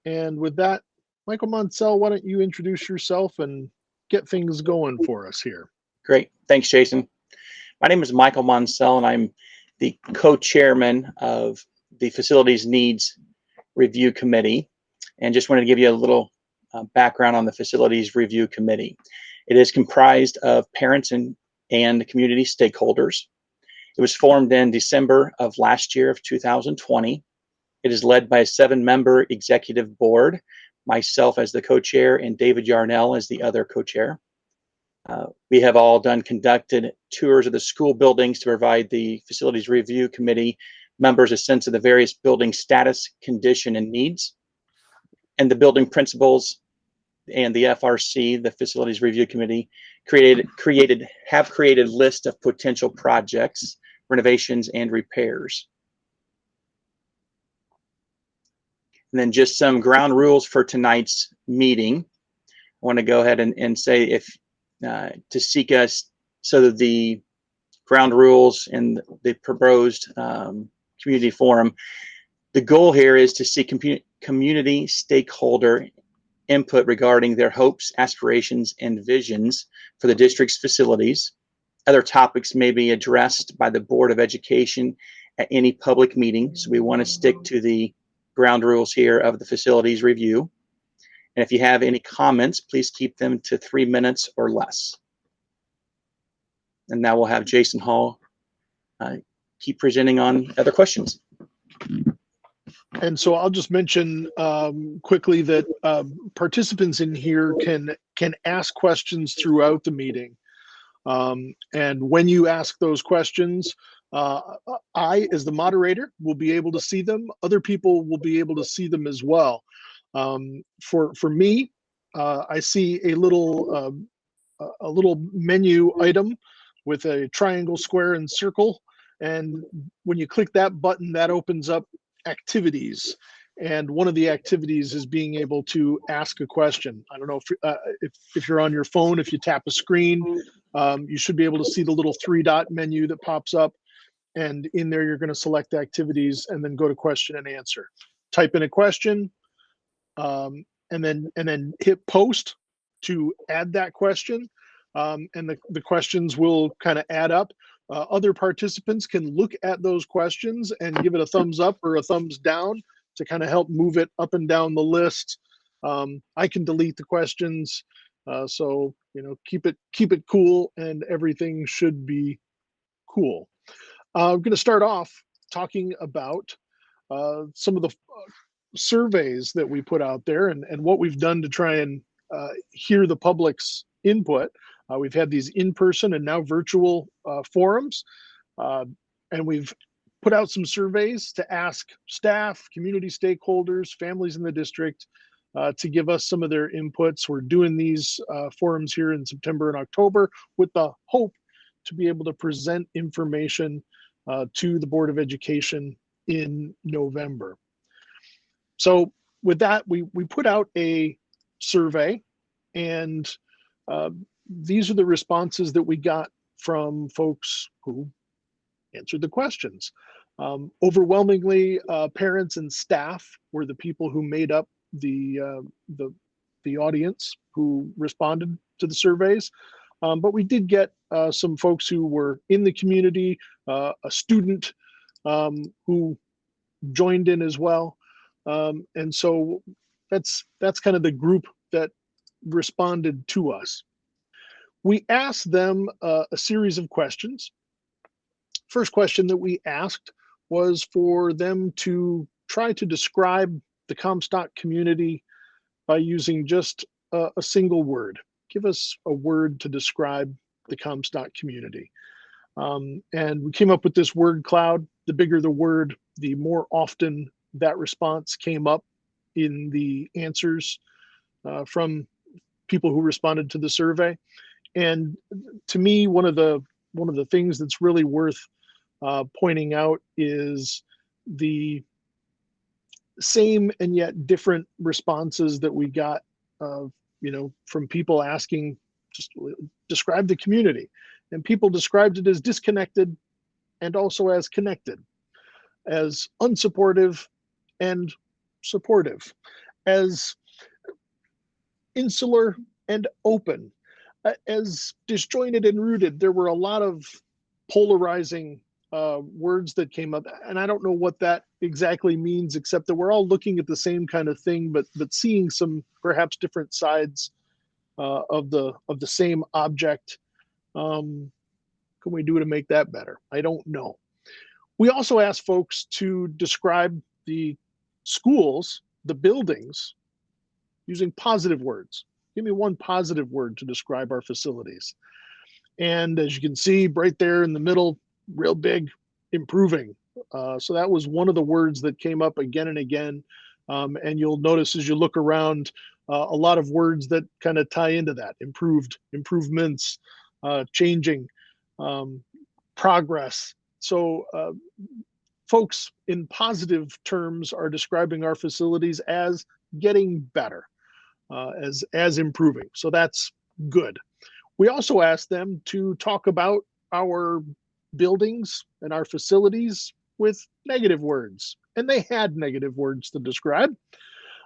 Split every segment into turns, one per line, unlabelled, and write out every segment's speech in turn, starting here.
And with that, Michael Monsell, why don't you introduce yourself and get things going for us here?
Great. Thanks, Jason. My name is Michael Monsell, and I'm the co-chairman of the Facilities Needs Review Committee. And just wanted to give you a little background on the Facilities Review Committee. It is comprised of parents and community stakeholders. It was formed in December of last year of 2020. It is led by a 7-member executive board, myself as the co-chair and David Yarnell as the other co-chair. We have all conducted tours of the school buildings to provide the Facilities Review Committee members a sense of the various building status, condition, and needs. And the building principals and the FRC, the Facilities Review Committee, have created a list of potential projects, renovations, and repairs. And then just some ground rules for tonight's meeting. I want to go ahead and say to seek us, so that the ground rules and the proposed community forum, the goal here is to seek community stakeholder input regarding their hopes, aspirations, and visions for the district's facilities. Other topics may be addressed by the Board of Education at any public meeting, so we want to stick to the ground rules here of the facilities review. And if you have any comments, please keep them to 3 minutes or less. And now we'll have Jason Hall keep presenting on other questions.
And so I'll just mention quickly that participants in here can ask questions throughout the meeting. And when you ask those questions, I, as the moderator, will be able to see them. Other people will be able to see them as well. For me, I see a little menu item with a triangle, square, and circle. And when you click that button, that opens up activities. And one of the activities is being able to ask a question. I don't know if you're on your phone, if you tap a screen, you should be able to see the little 3-dot menu that pops up. And in there, you're going to select activities and then go to question and answer. Type in a question, and then hit post to add that question. And the questions will kind of add up. Other participants can look at those questions and give it a thumbs up or a thumbs down to kind of help move it up and down the list. I can delete the questions, so keep it cool, and everything should be cool. I'm going to start off talking about some of the surveys that we put out there and what we've done to try and hear the public's input. We've had these in-person and now virtual forums, and we've put out some surveys to ask staff, community stakeholders, families in the district to give us some of their inputs. We're doing these forums here in September and October with the hope to be able to present information to the Board of Education in November. So with that, we put out a survey, and these are the responses that we got from folks who answered the questions. Overwhelmingly, parents and staff were the people who made up the audience who responded to the surveys. But we did get some folks who were in the community, a student who joined in as well. And so that's kind of the group that responded to us. We asked them a series of questions. First question that we asked was for them to try to describe the Comstock community by using just a single word. Give us a word to describe the Comstock community. And we came up with this word cloud. The bigger the word, the more often that response came up in the answers from people who responded to the survey. And to me, one of the things that's really worth pointing out is the same and yet different responses that we got, from people asking, just describe the community. And people described it as disconnected and also as connected, as unsupportive and supportive. as insular and open, as disjointed and rooted. There were a lot of polarizing words that came up, and I don't know what that exactly means, except that we're all looking at the same kind of thing, but seeing some perhaps different sides of the same object. Can we do to make that better? I don't know. We also asked folks to describe the schools, the buildings, using positive words. Give me one positive word to describe our facilities. And as you can see right there in the middle, real big, improving. So that was one of the words that came up again and again. And you'll notice as you look around, a lot of words that kind of tie into that: improved, improvements, changing, progress. So folks in positive terms are describing our facilities as getting better, as improving. So that's good. We also asked them to talk about our buildings and our facilities with negative words, and they had negative words to describe.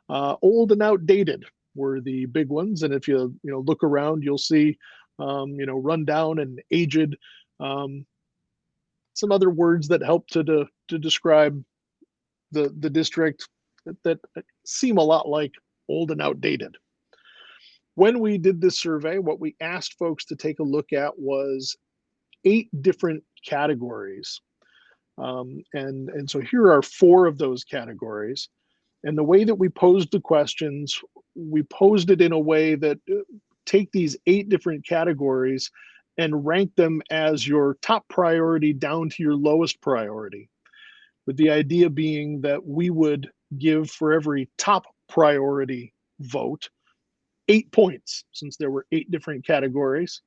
Old and outdated were the big ones, and if you look around, you'll see run down and aged. Some other words that help to describe the district that seem a lot like old and outdated. When we did this survey, what we asked folks to take a look at was 8 different categories. And so here are 4 of those categories. And the way that we posed the questions, we posed it in a way that take these 8 different categories and rank them as your top priority down to your lowest priority, with the idea being that we would give for every top priority vote 8 points, since there were 8 different categories.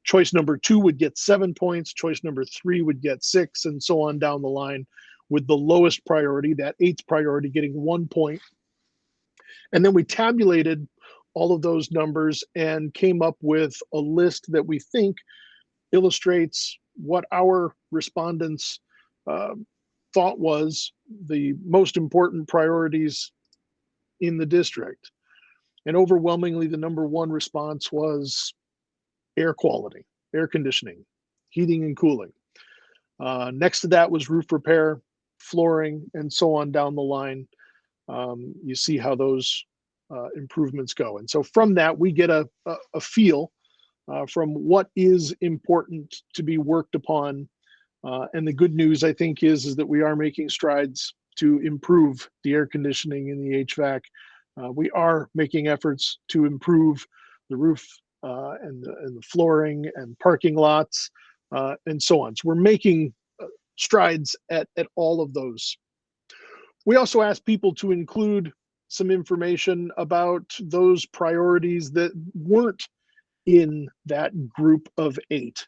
Choice number 2 would get 7 points, choice number 3 would get 6, and so on down the line, with the lowest priority, that 8th priority, getting 1 point. And then we tabulated all of those numbers and came up with a list that we think illustrates what our respondents thought was the most important priorities in the district. And overwhelmingly, the number 1 response was air quality, air conditioning, heating and cooling. Next to that was roof repair, flooring, and so on down the line. You see how those improvements go. And so from that, we get a feel from what is important to be worked upon. And the good news, I think, is that we are making strides to improve the air conditioning and the HVAC. We are making efforts to improve the roof and the flooring and parking lots and so on. So we're making strides at all of those. We also asked people to include some information about those priorities that weren't in that group of 8.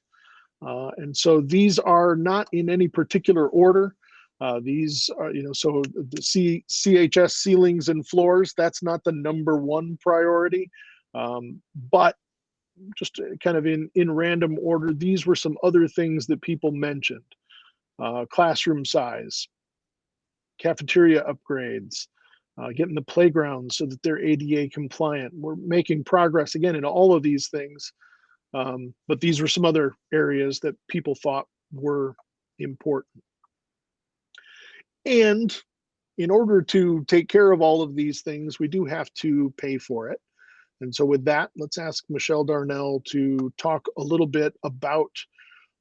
And so these are not in any particular order. These are, so the CHS ceilings and floors, that's not the number 1 priority. But just kind of in random order, these were some other things that people mentioned. Classroom size, cafeteria upgrades, getting the playgrounds so that they're ADA compliant. We're making progress again in all of these things. But these were some other areas that people thought were important. And in order to take care of all of these things, we do have to pay for it. And so with that, let's ask Michelle Darnell to talk a little bit about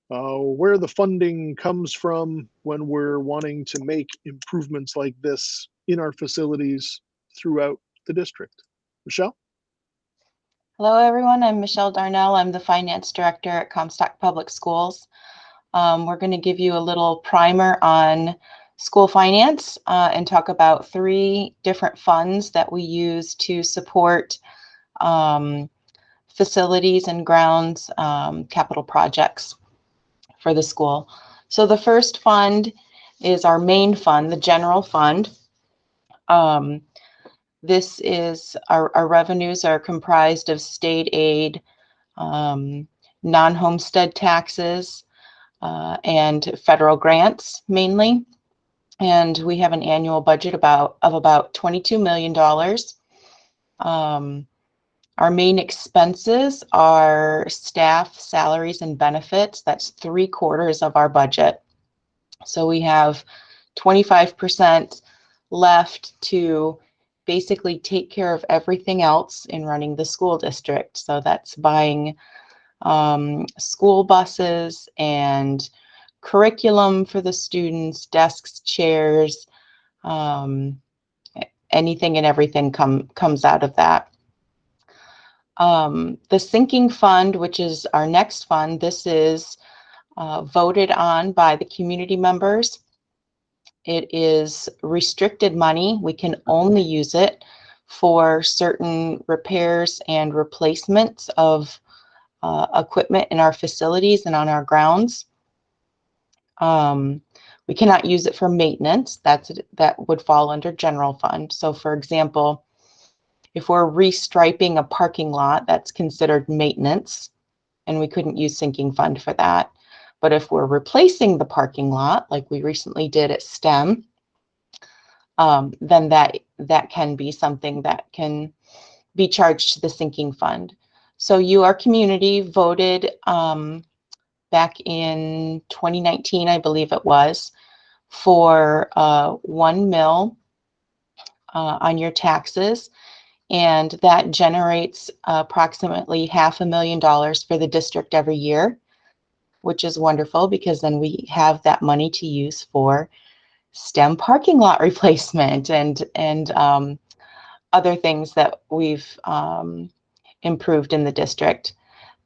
where the funding comes from when we're wanting to make improvements like this in our facilities throughout the district. Michelle?
Hello, everyone. I'm Michelle Darnell. I'm the Finance Director at Comstock Public Schools. We're going to give you a little primer on school finance and talk about 3 different funds that we use to support facilities and grounds capital projects for the school. So the first fund is our main fund, the general fund. This is our revenues are comprised of state aid, non-homestead taxes, and federal grants mainly. and we have an annual budget of about $22 million. Our main expenses are staff, salaries, and benefits. That's 3/4 of our budget. So we have 25% left to basically take care of everything else in running the school district. So that's buying school buses and curriculum for the students, desks, chairs, anything and everything comes out of that. The sinking fund, which is our next fund, this is voted on by the community members. It is restricted money. We can only use it for certain repairs and replacements of equipment in our facilities and on our grounds. We cannot use it for maintenance. That would fall under general fund. So for example, if we're restriping a parking lot, that's considered maintenance, and we couldn't use sinking fund for that. But if we're replacing the parking lot, like we recently did at STEM, then that can be something that can be charged to the sinking fund. So our community voted back in 2019, I believe it was, for 1 mil on your taxes. And that generates approximately $500,000 for the district every year, which is wonderful because then we have that money to use for STEM parking lot replacement and other things that we've improved in the district.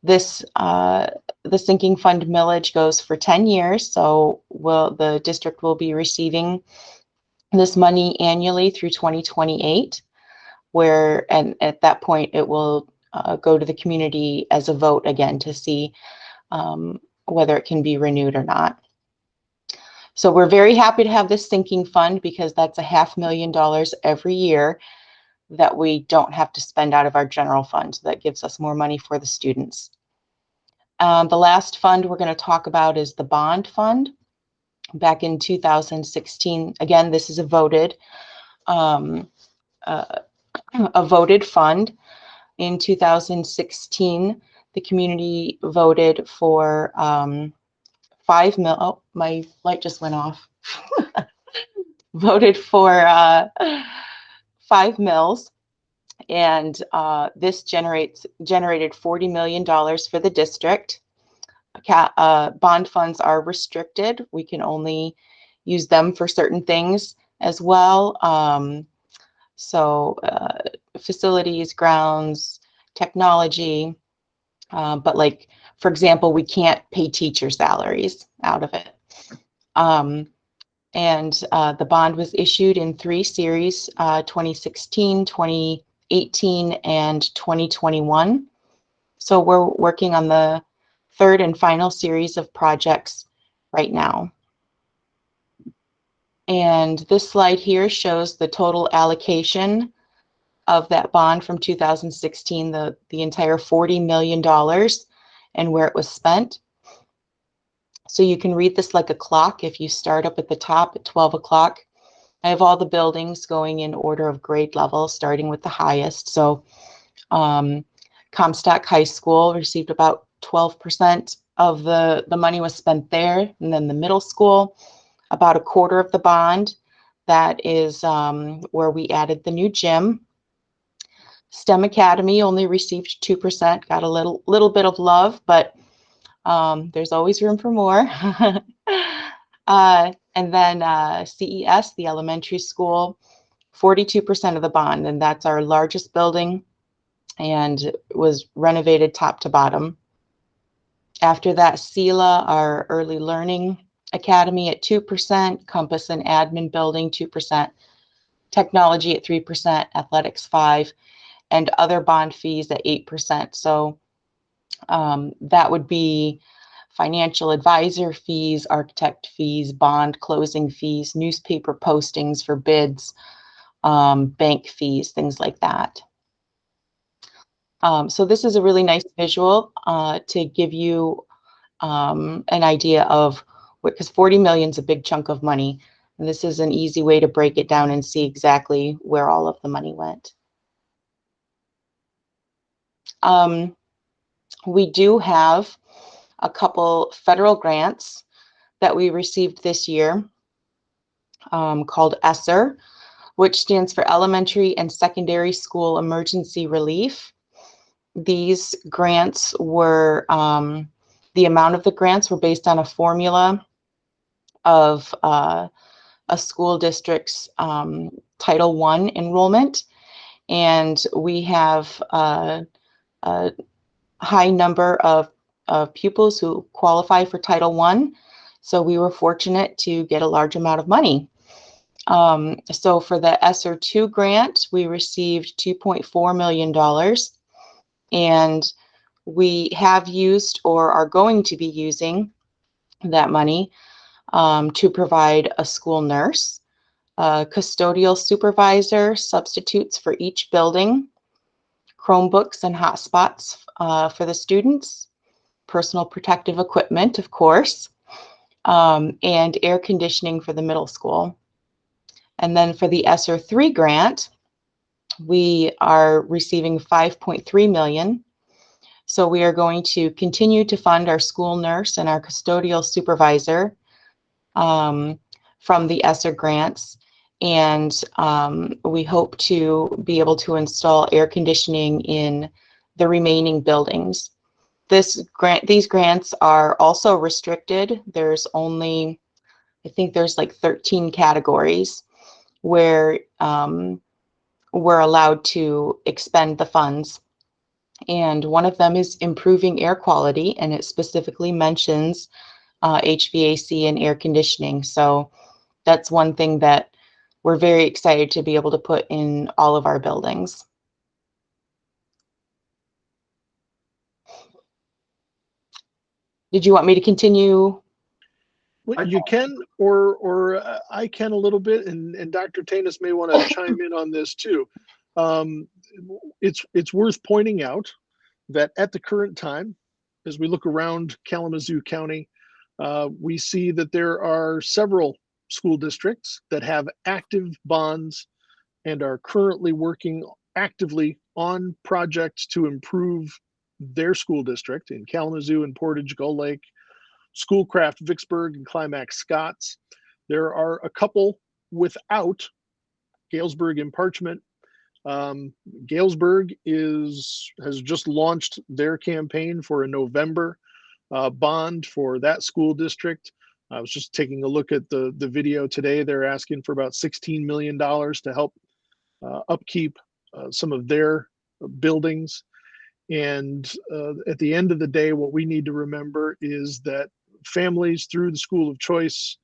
This the sinking fund millage goes for 10 years, so the district will be receiving this money annually through 2028. And at that point it will go to the community as a vote again to see whether it can be renewed or not. So we're very happy to have this sinking fund because that's $500,000 every year that we don't have to spend out of our general fund. So that gives us more money for the students. The last fund we're going to talk about is the bond fund. Back in 2016, again, this is a voted fund. In 2016, the community voted for 5 mil. Oh, my light just went off. Voted for 5 mils, and this generated $40 million for the district. Bond funds are restricted. We can only use them for certain things as well. Facilities, grounds, technology, but like, for example, we can't pay teacher salaries out of it. The bond was issued in 3 series, 2016, 2018, and 2021. So we're working on the 3rd and final series of projects right now. And this slide here shows the total allocation of that bond from 2016, the entire $40 million and where it was spent. So you can read this like a clock. If you start up at the top at 12 o'clock, I have all the buildings going in order of grade level, starting with the highest. So Comstock High School received about 12% of the money was spent there. And then the middle school, about 1/4 of the bond. That is where we added the new gym. STEM Academy only received 2%, got a little bit of love, but there's always room for more. And then CES, the elementary school, 42% of the bond, and that's our largest building and was renovated top to bottom. After that, SELA, our early learning academy at 2%, Compass and admin building 2%, technology at 3%, athletics 5%, and other bond fees at 8%. So that would be financial advisor fees, architect fees, bond closing fees, newspaper postings for bids, bank fees, things like that. So this is a really nice visual to give you an idea of, because 40 million is a big chunk of money. And this is an easy way to break it down and see exactly where all of the money went. We do have a couple federal grants that we received this year called ESSER, which stands for Elementary and Secondary School Emergency Relief. These grants were, the amount of the grants were based on a formula of a school district's Title I enrollment. And we have a high number of pupils who qualify for Title I. So we were fortunate to get a large amount of money. So for the ESSER 2 grant, we received $2.4 million. And we have used or are going to be using that money to provide a school nurse, a custodial supervisor, substitutes for each building, Chromebooks and hotspots for the students, personal protective equipment, of course, and air conditioning for the middle school. And then for the ESSER 3 grant, we are receiving $5.3 million. So we are going to continue to fund our school nurse and our custodial supervisor from the ESSER grants. And we hope to be able to install air conditioning in the remaining buildings. These grants are also restricted. There's only, I think there's like 13 categories where we're allowed to expend the funds. And one of them is improving air quality, and it specifically mentions HVAC and air conditioning. So that's one thing that we're very excited to be able to put in all of our buildings. Did you want me to continue?
Well, you can, or I can a little bit, and Dr. Tanis may want to chime in on this too. It's worth pointing out that at the current time, as we look around Kalamazoo County, we see that there are several school districts that have active bonds and are currently working actively on projects to improve their school district in Kalamazoo and Portage, Gull Lake, Schoolcraft, Vicksburg, and Climax Scotts. There are a couple without, Galesburg and Parchment. Galesburg has just launched their campaign for a November bond for that school district. I was just taking a look at the video today. They're asking for about $16 million to help upkeep some of their buildings. And at the end of the day, what we need to remember is that families through the school of choice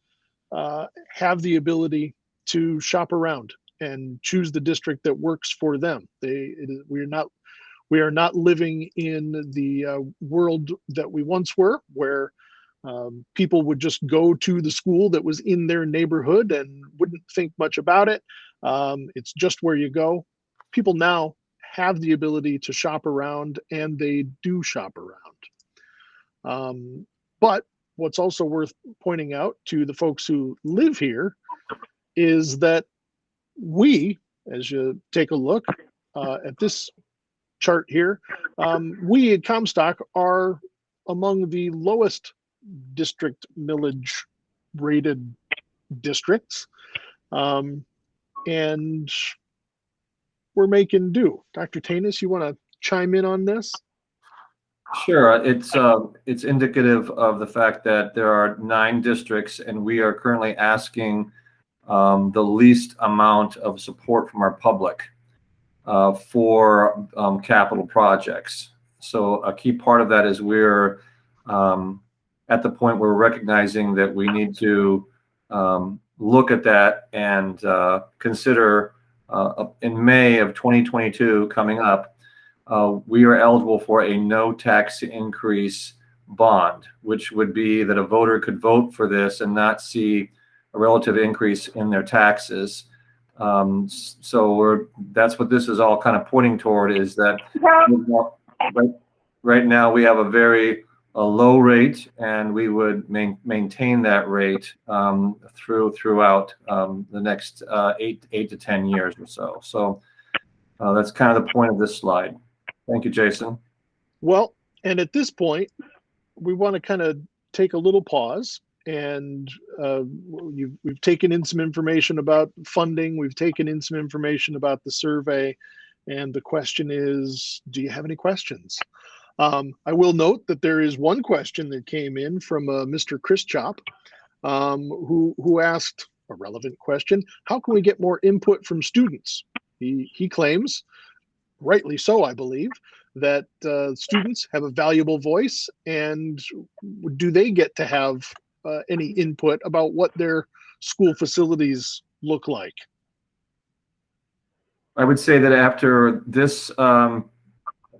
have the ability to shop around and choose the district that works for them. We are not living in the world that we once were, where people would just go to the school that was in their neighborhood and wouldn't think much about it. It's just where you go. People now have the ability to shop around, and they do shop around. But what's also worth pointing out to the folks who live here is that we, as you take a look at this chart here, we at Comstock are among the lowest district millage rated districts, and we're making do. Dr. Tanis, you want to chime in on this?
Sure. It's indicative of the fact that there are 9 districts, and we are currently asking the least amount of support from our public for capital projects. So a key part of that is we're at the point where we're recognizing that we need to look at that and consider in May of 2022 coming up, we are eligible for a no tax increase bond, which would be that a voter could vote for this and not see a relative increase in their taxes. So that's what this is all kind of pointing toward, is that right now we have a very a low rate, and we would maintain that rate throughout the next 8 to 10 years or so. So that's kind of the point of this slide. Thank you, Jason.
Well, and at this point, we want to kind of take a little pause, and we've taken in some information about funding. We've taken in some information about the survey, and the question is, do you have any questions? I will note that there is one question that came in from Mr. Chris Chop, who asked a relevant question: how can we get more input from students? He claims, rightly so, I believe, that students have a valuable voice, and do they get to have any input about what their school facilities look like?
I would say that after this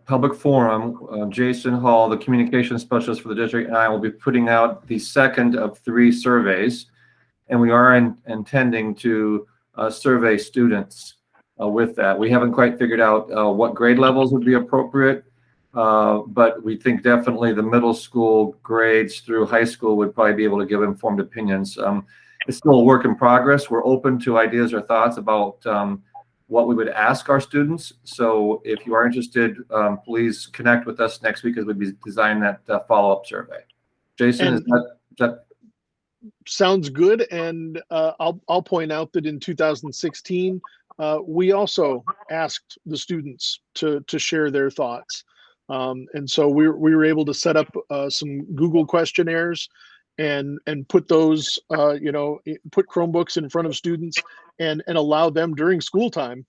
public forum, Jason Hall, the communication specialist for the district, and I will be putting out the second of 3 surveys, and we are intending to survey students with that. We haven't quite figured out what grade levels would be appropriate, but we think definitely the middle school grades through high school would probably be able to give informed opinions. It's still a work in progress. We're open to ideas or thoughts about what we would ask our students. So if you are interested, please connect with us next week as we be designing that follow-up survey. Jason, is that
sounds good? And I'll point out that in 2016, we also asked the students to share their thoughts. And so we were able to set up some Google questionnaires and put those, put Chromebooks in front of students and allow them during school time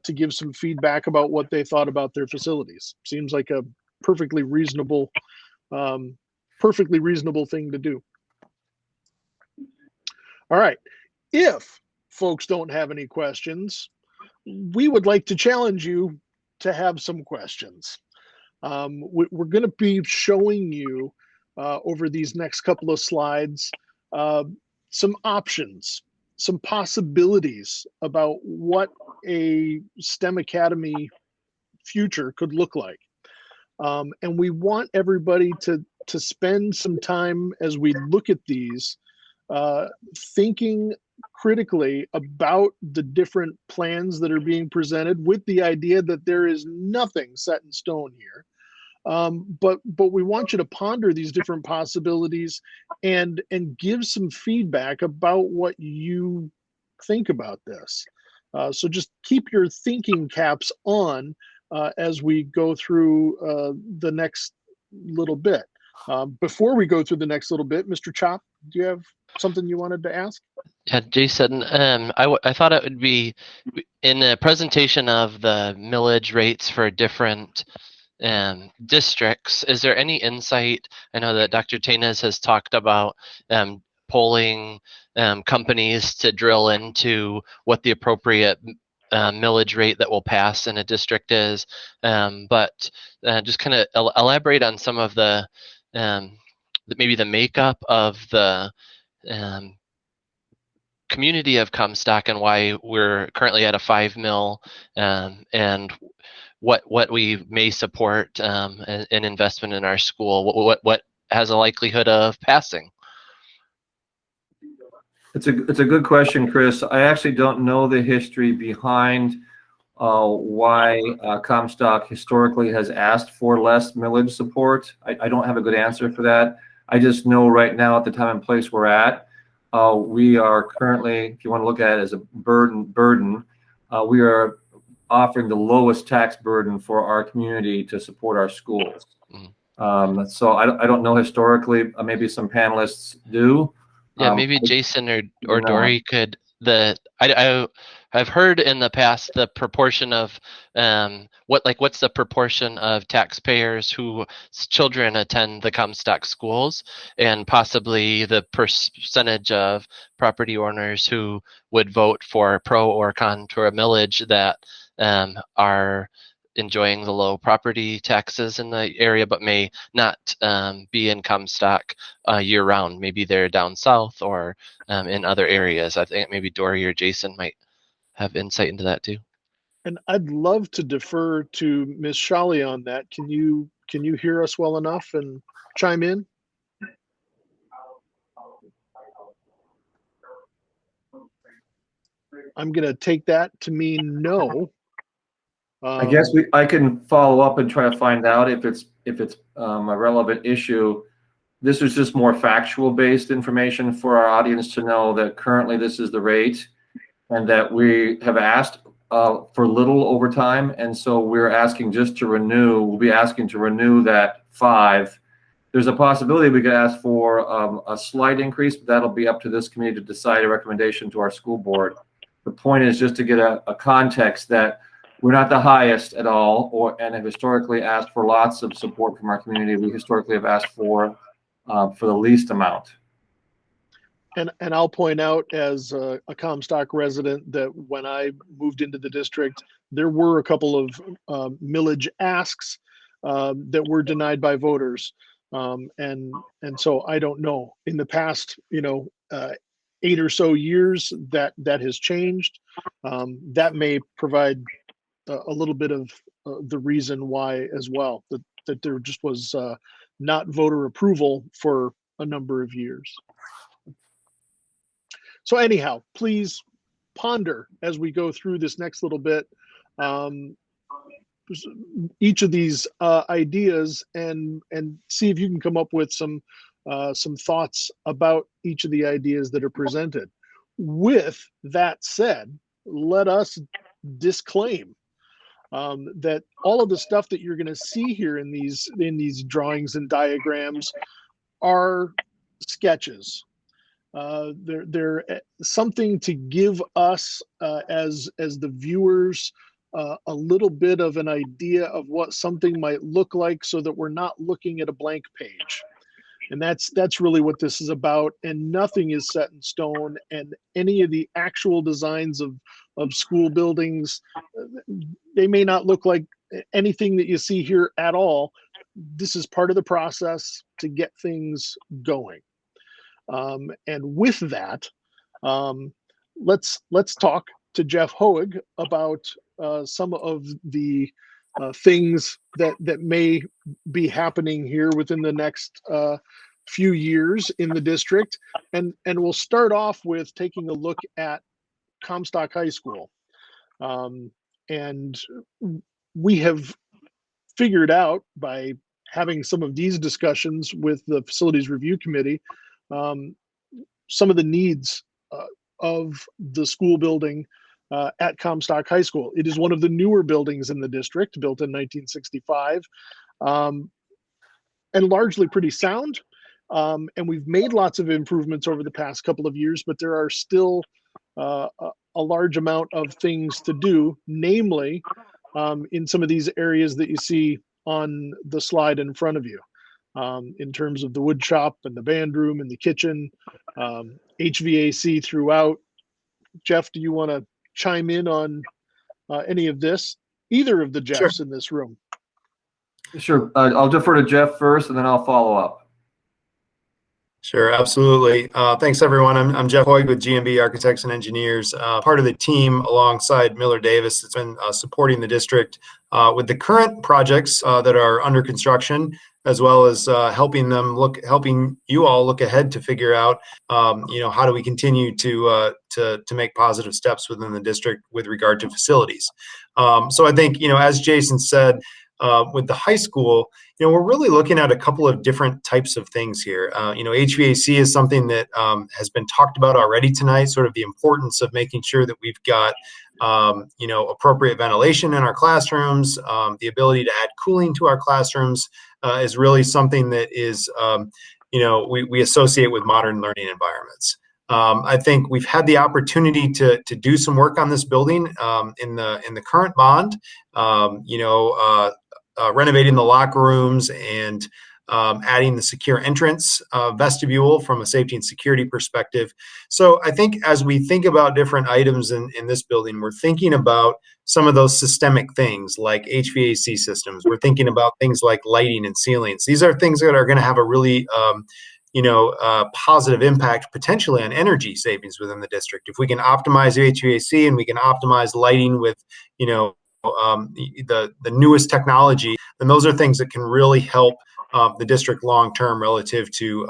to give some feedback about what they thought about their facilities. Seems like a perfectly reasonable thing to do. All right. If folks don't have any questions, we would like to challenge you to have some questions. We're going to be showing you over these next couple of slides some options, some possibilities about what a STEM Academy future could look like. And we want everybody to spend some time as we look at these, thinking critically about the different plans that are being presented, with the idea that there is nothing set in stone here. But we want you to ponder these different possibilities and give some feedback about what you think about this. So just keep your thinking caps on as we go through the next little bit. Before we go through the next little bit, Mr. Chop, do you have something you wanted to ask?
Yeah, Jason, I thought it would be in a presentation of the millage rates for different districts. Is there any insight? I know that Dr. Tainez has talked about polling companies to drill into what the appropriate millage rate that will pass in a district is, but just kind of elaborate on some of the maybe the makeup of the community of Comstock and why we're currently at a 5 mil, and what we may support an investment in our school. What has a likelihood of passing?
It's a good question, Chris. I actually don't know the history behind why Comstock historically has asked for less millage support. I don't have a good answer for that. I just know right now at the time and place we're at, we are currently, if you want to look at it as a burden, we are offering the lowest tax burden for our community to support our schools. Mm-hmm. So I don't know historically. Maybe some panelists do.
Yeah, maybe Jason or Dory could. I've heard in the past the proportion of what's the proportion of taxpayers whose children attend the Comstock schools, and possibly the percentage of property owners who would vote for pro or con to a millage that are enjoying the low property taxes in the area, but may not be in Comstock year round. Maybe they're down south or in other areas. I think maybe Dory or Jason might have insight into that too.
And I'd love to defer to Ms. Shawley on that. Can you hear us well enough? And chime in? I'm going to take that to mean no.
I guess I can follow up and try to find out if it's a relevant issue. This is just more factual based information for our audience to know that currently this is the rate, and that we have asked for little overtime, and so we're asking just to renew. We'll be asking to renew that 5. There's a possibility we could ask for a slight increase, but that'll be up to this committee to decide a recommendation to our school board. The point is just to get a context that we're not the highest at all, and have historically asked for lots of support from our community. We historically have asked for the least amount.
And I'll point out, as a Comstock resident, that when I moved into the district, there were a couple of millage asks that were denied by voters, and so I don't know. In the past, 8 or so years, that has changed. That may provide a little bit of the reason why as well, that there just was not voter approval for a number of years. So anyhow, please ponder as we go through this next little bit, each of these ideas, and see if you can come up with some thoughts about each of the ideas that are presented. With that said, let us disclaim that all of the stuff that you're going to see here in these drawings and diagrams are sketches. They're something to give us as the viewers a little bit of an idea of what something might look like, so that we're not looking at a blank page. And that's really what this is about. And nothing is set in stone. And any of the actual designs of school buildings, they may not look like anything that you see here at all. This is part of the process to get things going. And with that, let's talk to Jeff Hoeg about some of the things that may be happening here within the next few years in the district, and we'll start off with taking a look at Comstock High School, and we have figured out, by having some of these discussions with the Facilities Review Committee, some of the needs of the school building at Comstock High School. It is one of the newer buildings in the district, built in 1965, and largely pretty sound. And we've made lots of improvements over the past couple of years, but there are still a large amount of things to do, namely in some of these areas that you see on the slide in front of you, in terms of the wood shop and the band room and the kitchen, HVAC throughout. Jeff, do you want to chime in on any of this? Either of the Jeffs in this room.
Sure. I'll defer to Jeff first, and then I'll follow up.
Sure, absolutely. Thanks, everyone. I'm Jeff Hoeg with GMB Architects and Engineers, part of the team alongside Miller Davis that's been supporting the district with the current projects that are under construction, as well as helping you all look ahead to figure out, how do we continue to make positive steps within the district with regard to facilities. So I think, as Jason said, with the high school, we're really looking at a couple of different types of things here. HVAC is something that has been talked about already tonight, sort of the importance of making sure that we've got, appropriate ventilation in our classrooms. The ability to add cooling to our classrooms is really something that is, we associate with modern learning environments. I think we've had the opportunity to do some work on this building in the current bond, renovating the locker rooms and adding the secure entrance vestibule from a safety and security perspective. So I think as we think about different items in this building, we're thinking about some of those systemic things like HVAC systems. We're thinking about things like lighting and ceilings. These are things that are going to have a really positive impact potentially on energy savings within the district. If we can optimize HVAC and we can optimize lighting with, the newest technology, then those are things that can really help the district long-term relative to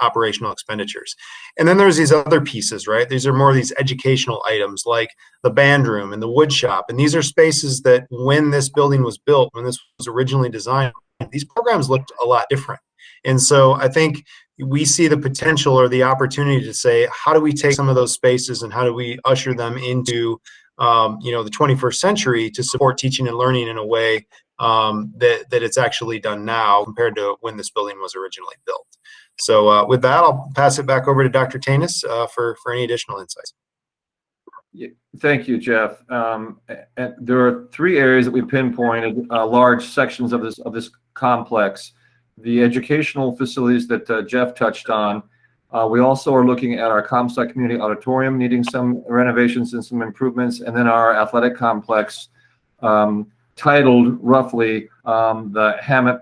operational expenditures. And then there's these other pieces, right? These are more of these educational items like the band room and the wood shop. And these are spaces that when this building was built, when this was originally designed, these programs looked a lot different. And so I think we see the potential or the opportunity to say, how do we take some of those spaces and how do we usher them into the 21st century to support teaching and learning in a way that it's actually done now compared to when this building was originally built. So with that, I'll pass it back over to Dr. Tanis for any additional insights.
Yeah, thank you, Jeff. And there are three areas that we pinpointed, large sections of this complex. The educational facilities that Jeff touched on. We also are looking at our Comstock Community Auditorium needing some renovations and some improvements, and then our athletic complex, titled roughly the Hammett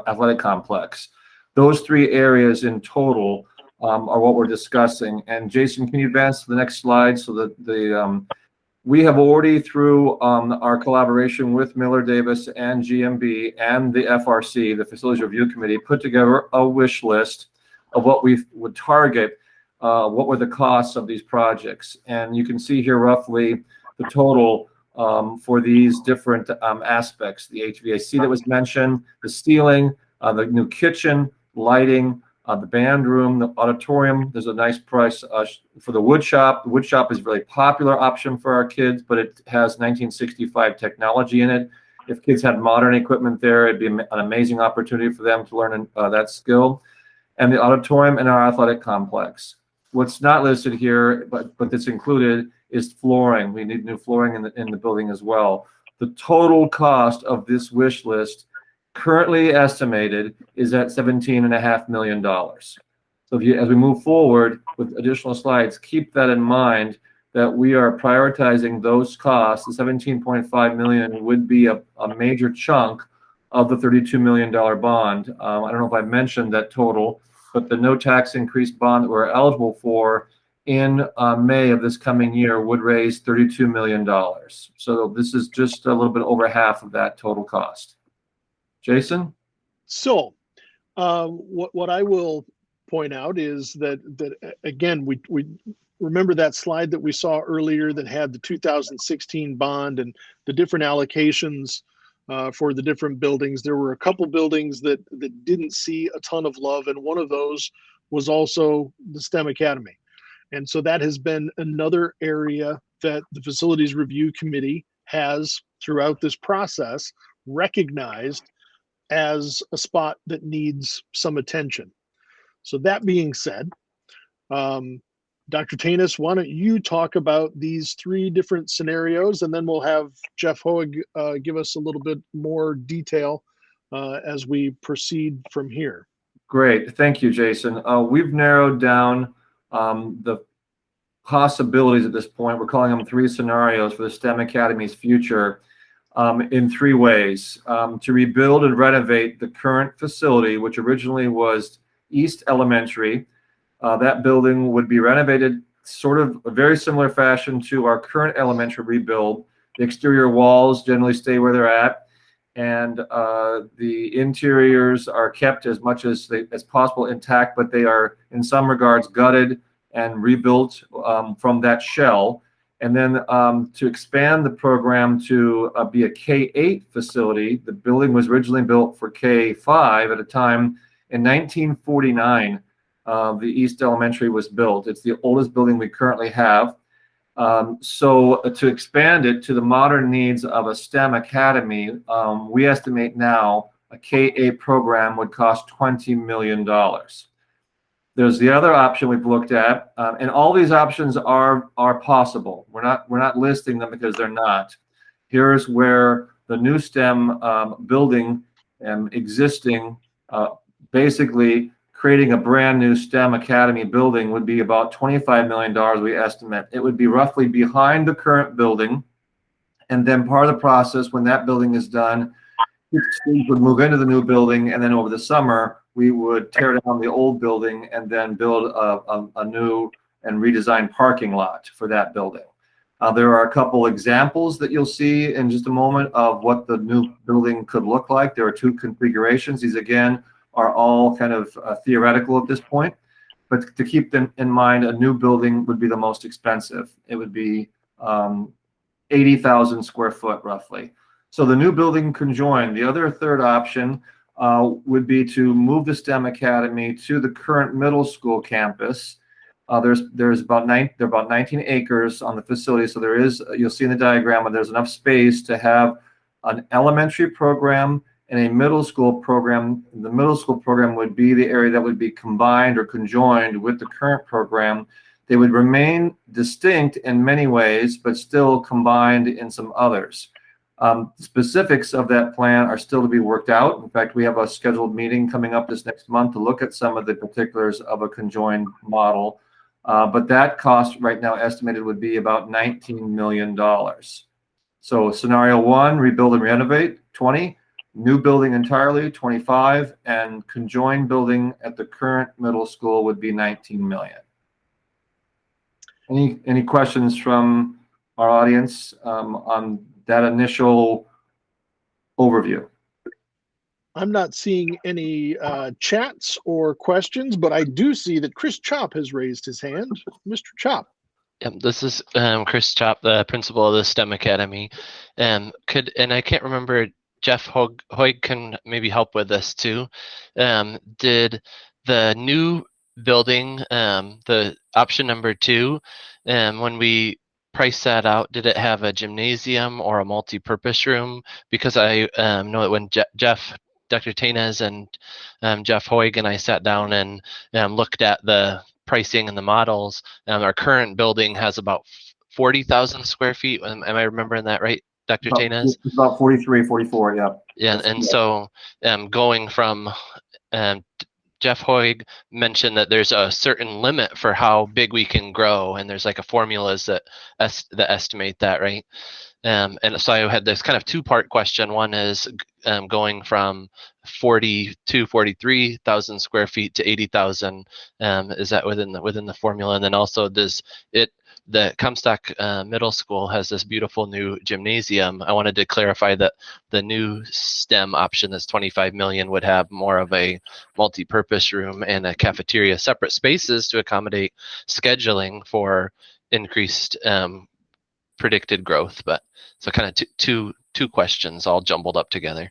Athletic Complex. Those three areas in total are what we're discussing. And Jason, can you advance to the next slide so that we have already, through our collaboration with Miller Davis and GMB and the FRC, the Facilities Review Committee, put together a wish list of what we would target, what were the costs of these projects. And you can see here roughly the total for these different aspects: the HVAC that was mentioned, the ceiling, the new kitchen, lighting, the band room, the auditorium. There's a nice price for the wood shop. The wood shop is a really popular option for our kids, but it has 1965 technology in it. If kids had modern equipment there, it'd be an amazing opportunity for them to learn that skill. And the auditorium and our athletic complex. What's not listed here, but that's included, is flooring. We need new flooring in the building as well. The total cost of this wish list, currently estimated, is at $17.5 million. So as we move forward with additional slides, keep that in mind, that we are prioritizing those costs. The $17.5 million would be a major chunk of the $32 million bond. I don't know if I mentioned that total, but the no tax increase bond that we're eligible for in May of this coming year would raise $32 million. So this is just a little bit over half of that total cost. Jason?
So what I will point out is that again, we remember that slide that we saw earlier that had the 2016 bond and the different allocations for the different buildings. There were a couple buildings that didn't see a ton of love, and one of those was also the STEM Academy. And so that has been another area that the Facilities Review Committee has, throughout this process, recognized as a spot that needs some attention. So that being said, Dr. Tanis, why don't you talk about these three different scenarios, and then we'll have Jeff Hoeg give us a little bit more detail as we proceed from here.
Great, thank you, Jason. We've narrowed down the possibilities at this point. We're calling them three scenarios for the STEM Academy's future in three ways. To rebuild and renovate the current facility, which originally was East Elementary. That building would be renovated sort of a very similar fashion to our current elementary rebuild. The exterior walls generally stay where they're at, and the interiors are kept as much as possible intact, but they are in some regards gutted and rebuilt from that shell. And then to expand the program to be a K-8 facility, the building was originally built for K-5 at a time. In 1949, the East Elementary was built. It's the oldest building we currently have. So to expand it to the modern needs of a STEM academy, we estimate now a K-8 program would cost $20 million. There's the other option we've looked at, and all these options are possible. We're not listing them because they're not. Here's where the new STEM building existing, basically creating a brand new STEM Academy building would be about $25 million, we estimate. It would be roughly behind the current building, and then part of the process when that building is done, students would move into the new building, and then over the summer we would tear down the old building and then build a new and redesigned parking lot for that building. There are a couple examples that you'll see in just a moment of what the new building could look like. There are two configurations. These, again, are all kind of theoretical at this point. But to keep them in mind, a new building would be the most expensive. It would be 80,000 square foot, roughly. So the new building conjoined. The other third option would be to move the STEM Academy to the current middle school campus. There's about 19 acres on the facility, so there is, you'll see in the diagram, there's enough space to have an elementary program and a middle school program. The middle school program would be the area that would be combined or conjoined with the current program. They would remain distinct in many ways, but still combined in some others. Specifics of that plan are still to be worked out. In fact, we have a scheduled meeting coming up this next month to look at some of the particulars of a conjoined model. But that cost right now estimated would be about $19 million. So scenario one, rebuild and renovate, 20, new building entirely, 25, and conjoined building at the current middle school would be 19 million. Any questions from our audience on that initial overview?
I'm not seeing any chats or questions, but I do see that Chris Chop has raised his hand. Mr. Chop.
Yep, this is Chris Chop, the principal of the STEM Academy. And I can't remember, Jeff Hoig can maybe help with this too. Did the new building, the option number 2, when we price that out, did it have a gymnasium or a multi-purpose room? Because I know that when Dr. Tainez and Jeff Hoig and I sat down and looked at the pricing and the models, our current building has about 40,000 square feet. Am I remembering that right, Dr. Tainez?
It's about 43, 44, yeah.
Yeah, and so going from Jeff Hoig mentioned that there's a certain limit for how big we can grow, and there's like a formulas that estimate that, right? And so I had this kind of two-part question. One is going from 43,000 square feet to 80,000. Is that within the formula? And then also, the Comstock Middle School has this beautiful new gymnasium. I wanted to clarify that the new STEM option that's 25 million would have more of a multi-purpose room and a cafeteria, separate spaces to accommodate scheduling for increased predicted growth. But so kind of two questions all jumbled up together.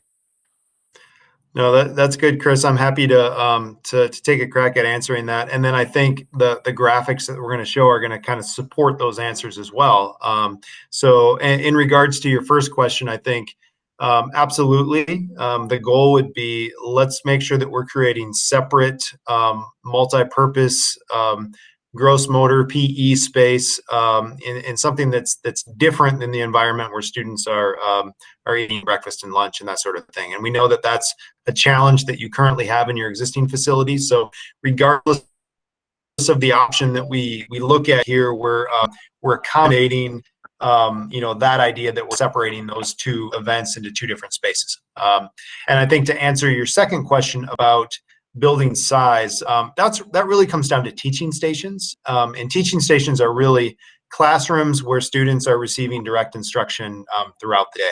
No, that's good, Chris. I'm happy to take a crack at answering that. And then I think the graphics that we're going to show are going to kind of support those answers as well. So in regards to your first question, I think absolutely. The goal would be, let's make sure that we're creating separate multi-purpose gross motor PE space in something that's different than the environment where students are eating breakfast and lunch and that sort of thing. And we know that that's a challenge that you currently have in your existing facilities. So regardless of the option that we look at here, we're accommodating that idea that we're separating those two events into two different spaces. And I think to answer your second question about building size, that really comes down to teaching stations. And teaching stations are really classrooms where students are receiving direct instruction throughout the day.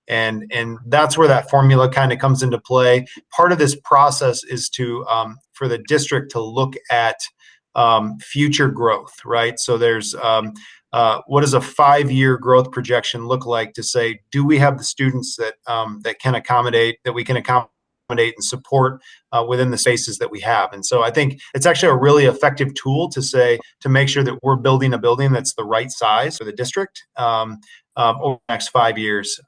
And that's where that formula kind of comes into play. Part of this process is for the district to look at future growth, right? So there's what does a 5-year growth projection look like to say, do we have the students that we can accommodate and support within the spaces that we have? And so I think it's actually a really effective tool to make sure that we're building a building that's the right size for the district over the next 5 years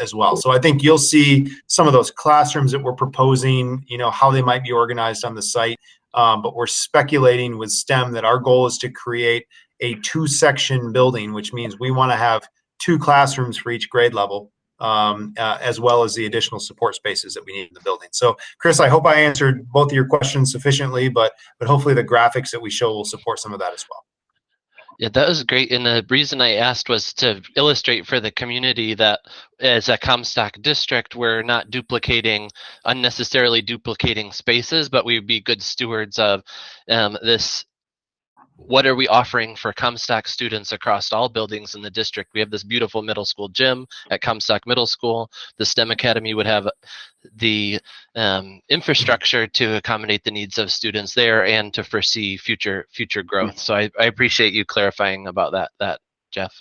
as well. So I think you'll see some of those classrooms that we're proposing, how they might be organized on the site. But we're speculating with STEM that our goal is to create a 2-section building, which means we want to have 2 classrooms for each grade level, as well as the additional support spaces that we need in the building. So, Chris, I hope I answered both of your questions sufficiently, but hopefully the graphics that we show will support some of that as well.
Yeah, that was great. And the reason I asked was to illustrate for the community that as a Comstock district, we're not unnecessarily duplicating spaces, but we'd be good stewards of this what are we offering for Comstock students across all buildings in the district? We have this beautiful middle school gym at Comstock Middle School. The STEM Academy would have the infrastructure to accommodate the needs of students there and to foresee future growth. So I appreciate you clarifying about that, Jeff.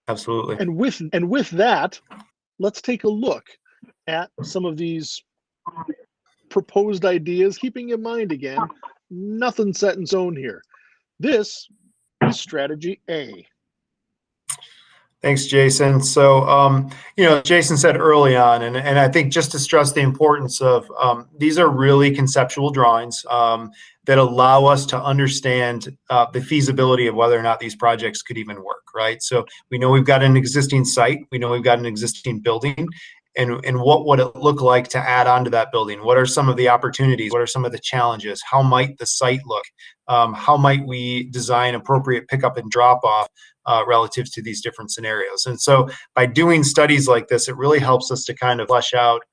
Absolutely.
And with that, let's take a look at some of these proposed ideas, keeping in mind again, nothing set in stone here. This is strategy A.
Thanks, Jason. So, Jason said early on, and I think just to stress the importance of these are really conceptual drawings that allow us to understand the feasibility of whether or not these projects could even work, right? So we know we've got an existing site, we know we've got an existing building, and what would it look like to add on to that building? What are some of the opportunities? What are some of the challenges? How might the site look? How might we design appropriate pickup and drop off relative to these different scenarios? And so by doing studies like this, it really helps us to kind of flesh out,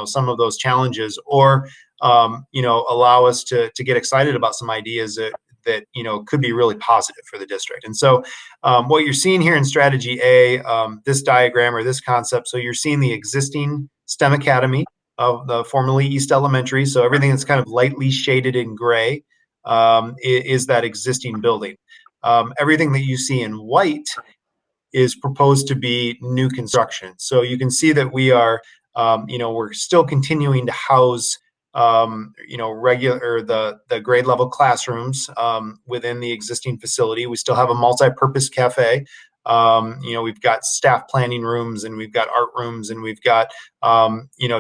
some of those challenges, or, allow us to get excited about some ideas that could be really positive for the district. And so what you're seeing here in strategy A, this diagram or this concept, so you're seeing the existing STEM Academy of the formerly East Elementary. So everything that's kind of lightly shaded in gray is that existing building. Everything that you see in white is proposed to be new construction. So you can see that we are, we're still continuing to house the grade level classrooms within the existing facility. We still have a multi-purpose cafe. We've got staff planning rooms, and we've got art rooms, and we've got,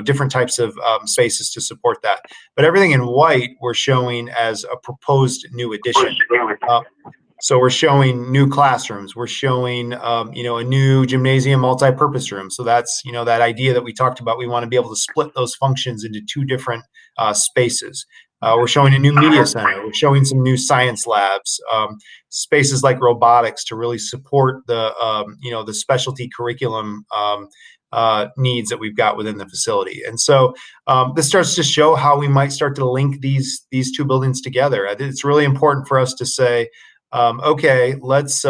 different types of spaces to support that. But everything in white we're showing as a proposed new addition. So we're showing new classrooms. We're showing, a new gymnasium multi-purpose room. So that's, that idea that we talked about. We want to be able to split those functions into two different spaces. We're showing a new media center. We're showing some new science labs, spaces like robotics to really support the, the specialty curriculum needs that we've got within the facility. And so this starts to show how we might start to link these two buildings together. I think it's really important for us to say, okay, let's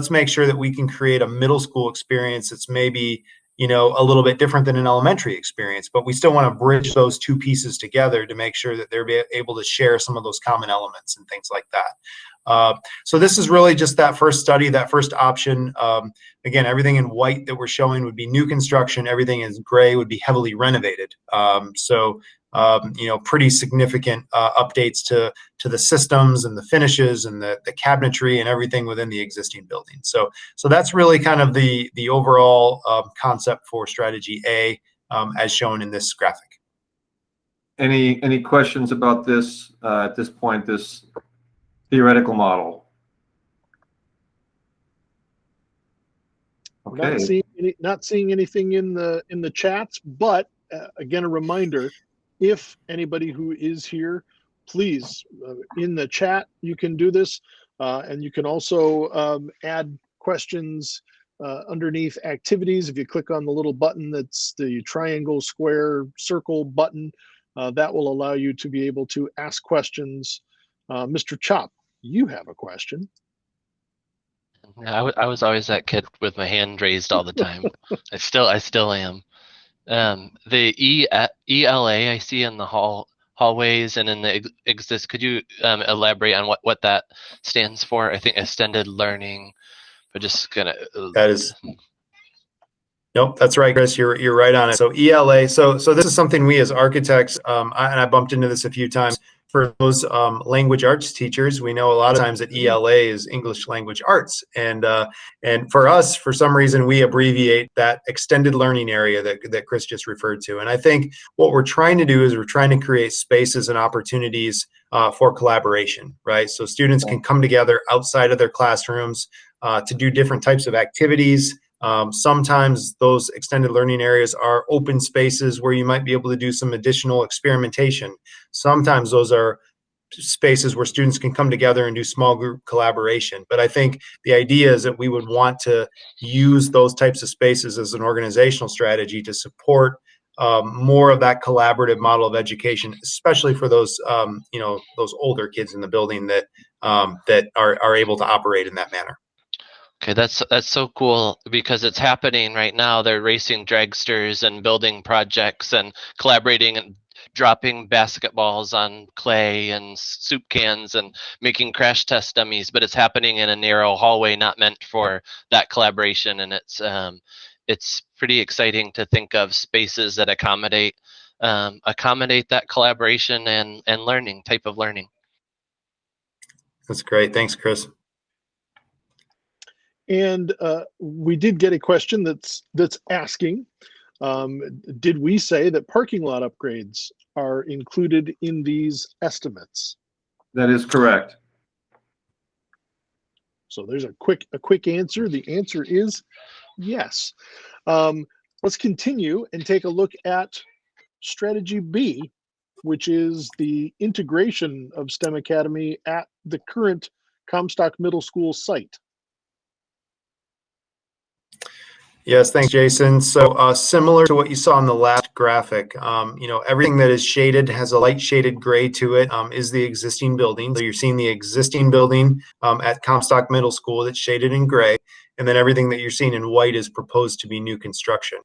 make sure that we can create a middle school experience that's maybe, a little bit different than an elementary experience, but we still want to bridge those two pieces together to make sure that they're able to share some of those common elements and things like that. So this is really just that first study, that first option. Again, everything in white that we're showing would be new construction. Everything in gray would be heavily renovated. Pretty significant updates to the systems and the finishes and the cabinetry and everything within the existing building. So that's really kind of the overall concept for strategy A, as shown in this graphic.
Any questions about this at this point, this theoretical model? Okay.
Not seeing anything in the chats, but again, a reminder, if anybody who is here, please, in the chat, you can do this, and you can also add questions underneath activities. If you click on the little button that's the triangle, square, circle button, that will allow you to be able to ask questions. Mr. Chop, you have a question.
I was always that kid with my hand raised all the time. I still am. The ELA I see in the hallways and in the exist. Could you elaborate on what that stands for? I think extended learning, but just gonna.
That is. Nope, that's right, Chris. You're right on it. So ELA. So this is something we as architects, and I bumped into this a few times. For those language arts teachers, we know a lot of times that ELA is English language arts, and for us, for some reason, we abbreviate that extended learning area that Chris just referred to. And I think what we're trying to do is we're trying to create spaces and opportunities for collaboration, right? So students can come together outside of their classrooms to do different types of activities. Sometimes those extended learning areas are open spaces where you might be able to do some additional experimentation. Sometimes those are spaces where students can come together and do small group collaboration. But I think the idea is that we would want to use those types of spaces as an organizational strategy to support more of that collaborative model of education, especially for those those older kids in the building that that are able to operate in that manner.
Okay, that's so cool because it's happening right now. They're racing dragsters and building projects and collaborating and dropping basketballs on clay and soup cans and making crash test dummies, but it's happening in a narrow hallway not meant for that collaboration. And it's pretty exciting to think of spaces that accommodate that collaboration and learning type of learning.
That's great. Thanks, Chris.
And we did get a question that's asking, did we say that parking lot upgrades are included in these estimates?
That is correct.
So there's a quick answer. The answer is yes. Let's continue and take a look at strategy B, which is the integration of STEM Academy at the current Comstock Middle School site.
Yes, thanks, Jason. So similar to what you saw in the last graphic, everything that is shaded has a light shaded gray to it, is the existing building. So you're seeing the existing building at Comstock Middle School that's shaded in gray. And then everything that you're seeing in white is proposed to be new construction.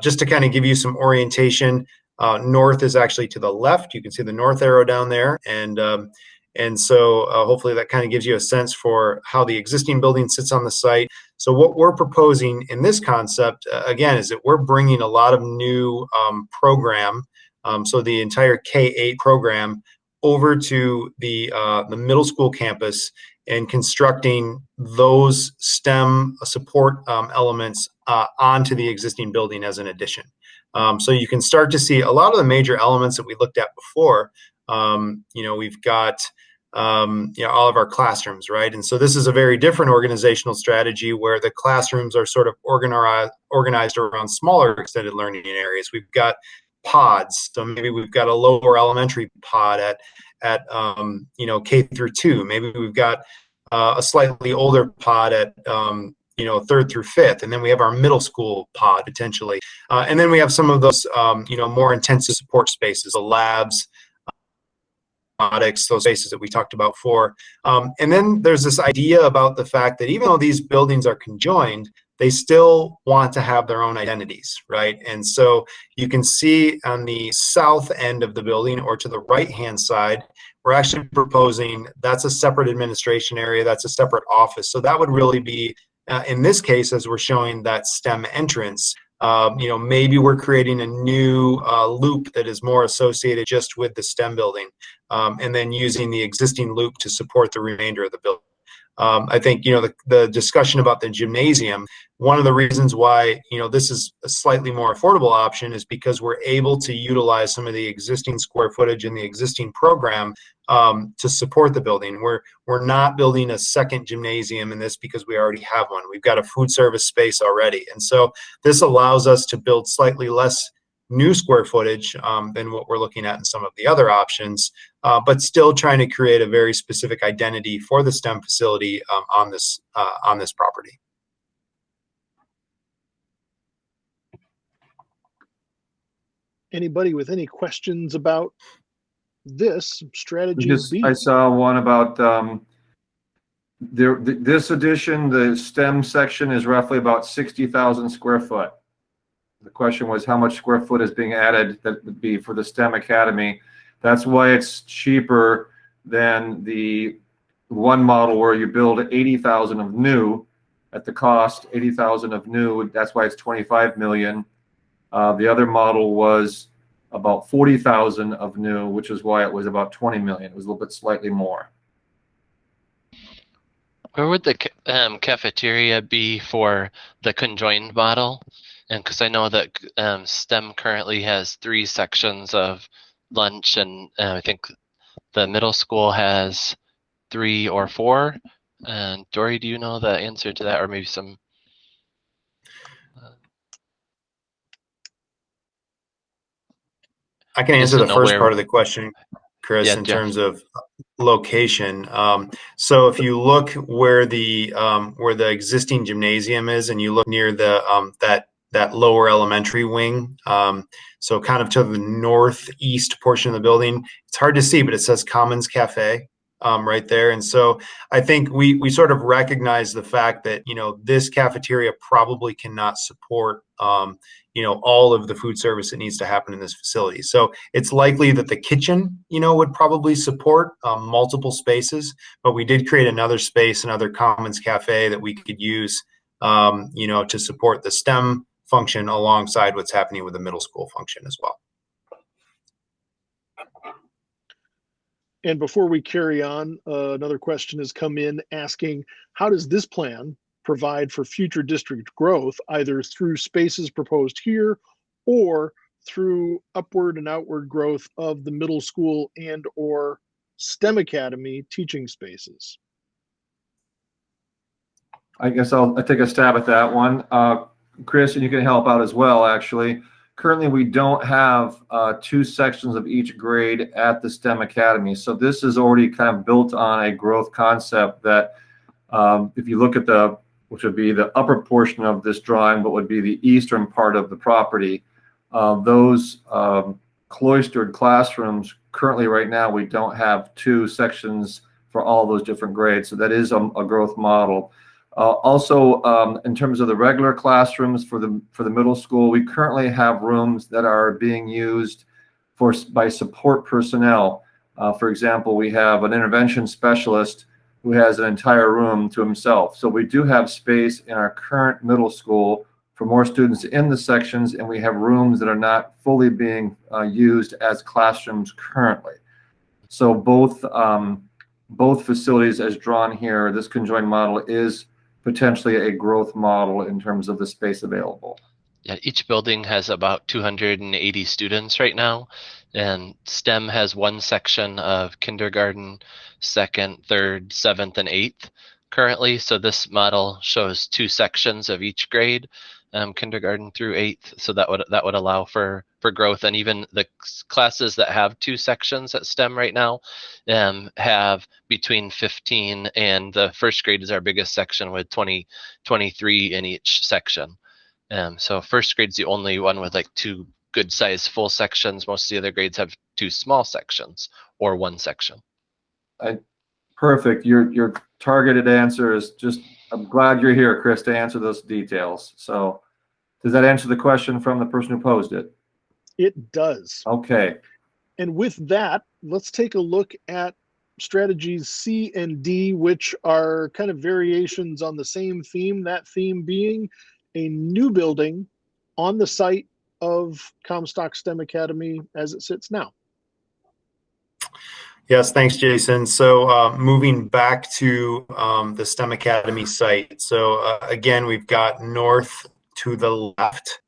Just to kind of give you some orientation, north is actually to the left. You can see the north arrow down there. And so hopefully that kind of gives you a sense for how the existing building sits on the site. So what we're proposing in this concept, again, is that we're bringing a lot of new program, so the entire K-8 program, over to the middle school campus and constructing those STEM support elements onto the existing building as an addition. So you can start to see a lot of the major elements that we looked at before. We've got all of our classrooms, right? And so this is a very different organizational strategy where the classrooms are sort of organized around smaller extended learning areas. We've got pods, so maybe we've got a lower elementary pod at K through 2. Maybe we've got a slightly older pod at 3rd through 5th, and then we have our middle school pod potentially, and then we have some of those more intensive support spaces, the labs, those spaces that we talked about before. And then there's this idea about the fact that even though these buildings are conjoined, they still want to have their own identities, right? And so you can see on the south end of the building, or to the right-hand side, we're actually proposing that's a separate administration area, that's a separate office. So that would really be, in this case, as we're showing that STEM entrance, maybe we're creating a new loop that is more associated just with the STEM building, and then using the existing loop to support the remainder of the building. I think, the discussion about the gymnasium, one of the reasons why, this is a slightly more affordable option is because we're able to utilize some of the existing square footage in the existing program to support the building. We're not building a second gymnasium in this because we already have one. We've got a food service space already. And so this allows us to build slightly less new square footage than what we're looking at in some of the other options, but still trying to create a very specific identity for the STEM facility on this property.
Anybody with any questions about this strategy B?
I saw one about this edition, the STEM section is roughly about 60,000 square foot. The question was how much square foot is being added that would be for the STEM Academy. That's why it's cheaper than the one model where you build 80,000 of new at the cost, 80,000 of new. That's why it's 25 million. The other model was about 40,000 of new, which is why it was about 20 million. It was a little bit slightly more.
Where would the cafeteria be for the conjoined model? And because I know that STEM currently has 3 sections of lunch, and I think the middle school has 3 or 4. And Dory, do you know the answer to that, or maybe some?
I can answer the first part of the question, Chris, in terms of location. So if you look where the existing gymnasium is, and you look near the that lower elementary wing. So kind of to the northeast portion of the building. It's hard to see, but it says Commons Cafe right there. And so I think we sort of recognize the fact that, this cafeteria probably cannot support, all of the food service that needs to happen in this facility. So it's likely that the kitchen, would probably support multiple spaces, but we did create another space, another Commons Cafe that we could use, to support the STEM function alongside what's happening with the middle school function as well.
And before we carry on, another question has come in asking, how does this plan provide for future district growth, either through spaces proposed here or through upward and outward growth of the middle school and or STEM Academy teaching spaces?
I guess I'll take a stab at that one. Chris, and you can help out as well, actually. Currently, we don't have 2 sections of each grade at the STEM Academy. So this is already kind of built on a growth concept that if you look at which would be the upper portion of this drawing, but would be the eastern part of the property, those cloistered classrooms, currently right now, we don't have 2 sections for all those different grades. So that is a growth model. Also, in terms of the regular classrooms for the middle school, we currently have rooms that are being used by support personnel. For example, we have an intervention specialist who has an entire room to himself. So we do have space in our current middle school for more students in the sections, and we have rooms that are not fully being used as classrooms currently. So both facilities as drawn here, this conjoined model is potentially a growth model in terms of the space available.
Yeah, each building has about 280 students right now, and STEM has 1 section of kindergarten, 2nd, 3rd, 7th, and 8th currently. So this model shows 2 sections of each grade, kindergarten through 8th. So that would allow for growth, and even the classes that have 2 sections at STEM right now have between 15, and the first grade is our biggest section with 23 in each section. So first grade's the only one with like 2 good sized full sections. Most of the other grades have 2 small sections or 1 section.
Perfect. Your targeted answer is just, I'm glad you're here, Chris, to answer those details. So does that answer the question from the person who posed it?
It does.
Okay.
And with that, let's take a look at strategies C and D, which are kind of variations on the same theme, that theme being a new building on the site of Comstock STEM Academy as it sits now.
Yes, thanks, Jason. So moving back to the STEM Academy site. So again, we've got north to the left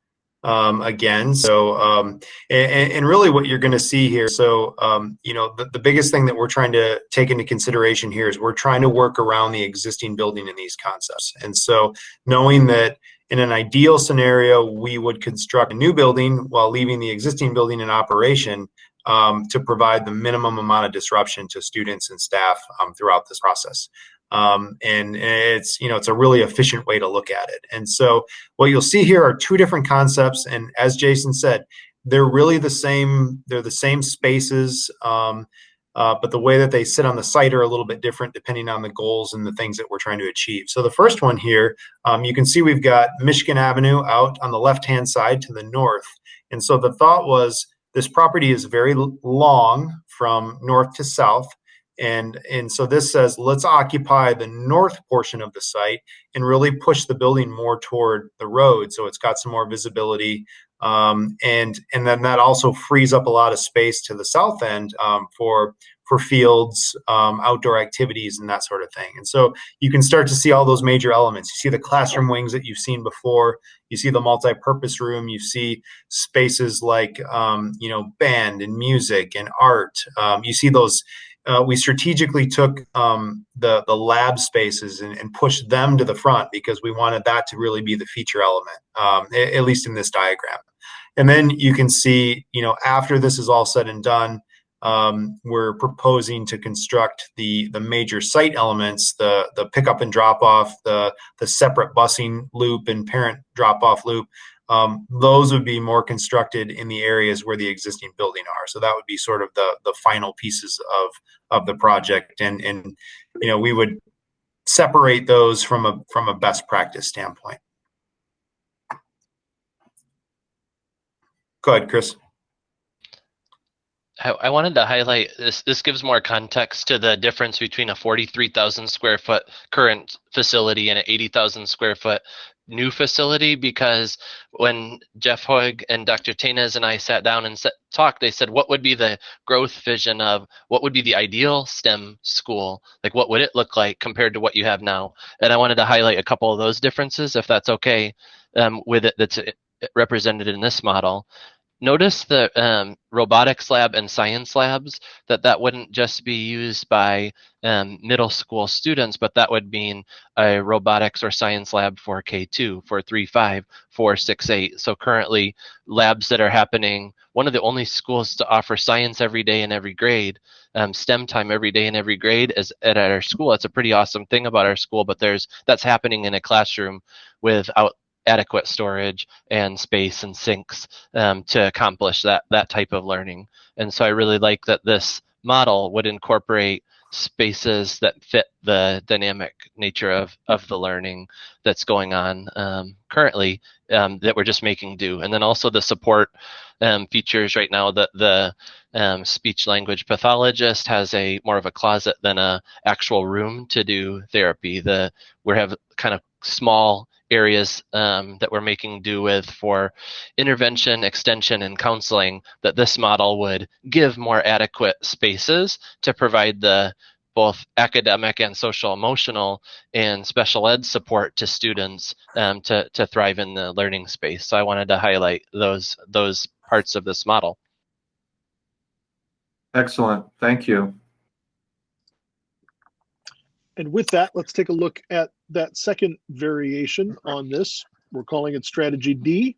again. So and really what you're going to see here. So the biggest thing that we're trying to take into consideration here is we're trying to work around the existing building in these concepts. And so knowing that in an ideal scenario, we would construct a new building while leaving the existing building in operation to provide the minimum amount of disruption to students and staff throughout this process. And it's, it's a really efficient way to look at it. And so what you'll see here are 2 different concepts. And as Jason said, they're really the same. They're the same spaces, but the way that they sit on the site are a little bit different depending on the goals and the things that we're trying to achieve. So the first one here, you can see we've got Michigan Avenue out on the left-hand side to the north. And so the thought was, this property is very long from north to south. And so this says, let's occupy the north portion of the site and really push the building more toward the road. So it's got some more visibility. And then that also frees up a lot of space to the south end for fields, outdoor activities, and that sort of thing. And so you can start to see all those major elements. You see the classroom wings that you've seen before. You see the multi-purpose room. You see spaces like, band and music and art. You see those. We strategically took the lab spaces and pushed them to the front because we wanted that to really be the feature element, at least in this diagram. And then you can see, after this is all said and done, we're proposing to construct the major site elements, the pickup and drop off, the separate busing loop and parent drop off loop, those would be more constructed in the areas where the existing building are. So that would be sort of the final pieces of the project, and we would separate those from a best practice standpoint. Go ahead, Chris.
I wanted to highlight this. This gives more context to the difference between a 43,000 square foot current facility and an 80,000 square foot new facility, because when Jeff Hoig and Dr. Tainez and I sat down and talked, they said, what would be the growth vision of what would be the ideal STEM school? Like, what would it look like compared to what you have now? And I wanted to highlight a couple of those differences, if that's okay, with it that's represented in this model. Notice the robotics lab and science labs, that wouldn't just be used by middle school students, but that would mean a robotics or science lab for K2, for 3-5, for 6-8. So currently, labs that are happening, one of the only schools to offer science every day in every grade, STEM time every day in every grade is at our school. That's a pretty awesome thing about our school, but that's happening in a classroom without adequate storage and space and sinks to accomplish that type of learning. And so I really like that this model would incorporate spaces that fit the dynamic nature of the learning that's going on currently, that we're just making do. And then also the support features right now, that the speech language pathologist has more of a closet than a actual room to do therapy. We have kind of small areas that we're making do with for intervention, extension, and counseling, that this model would give more adequate spaces to provide the both academic and social emotional and special ed support to students to thrive in the learning space. So I wanted to highlight those parts of this model.
Excellent. Thank you.
And with that, let's take a look at that second variation on this. We're calling it strategy D.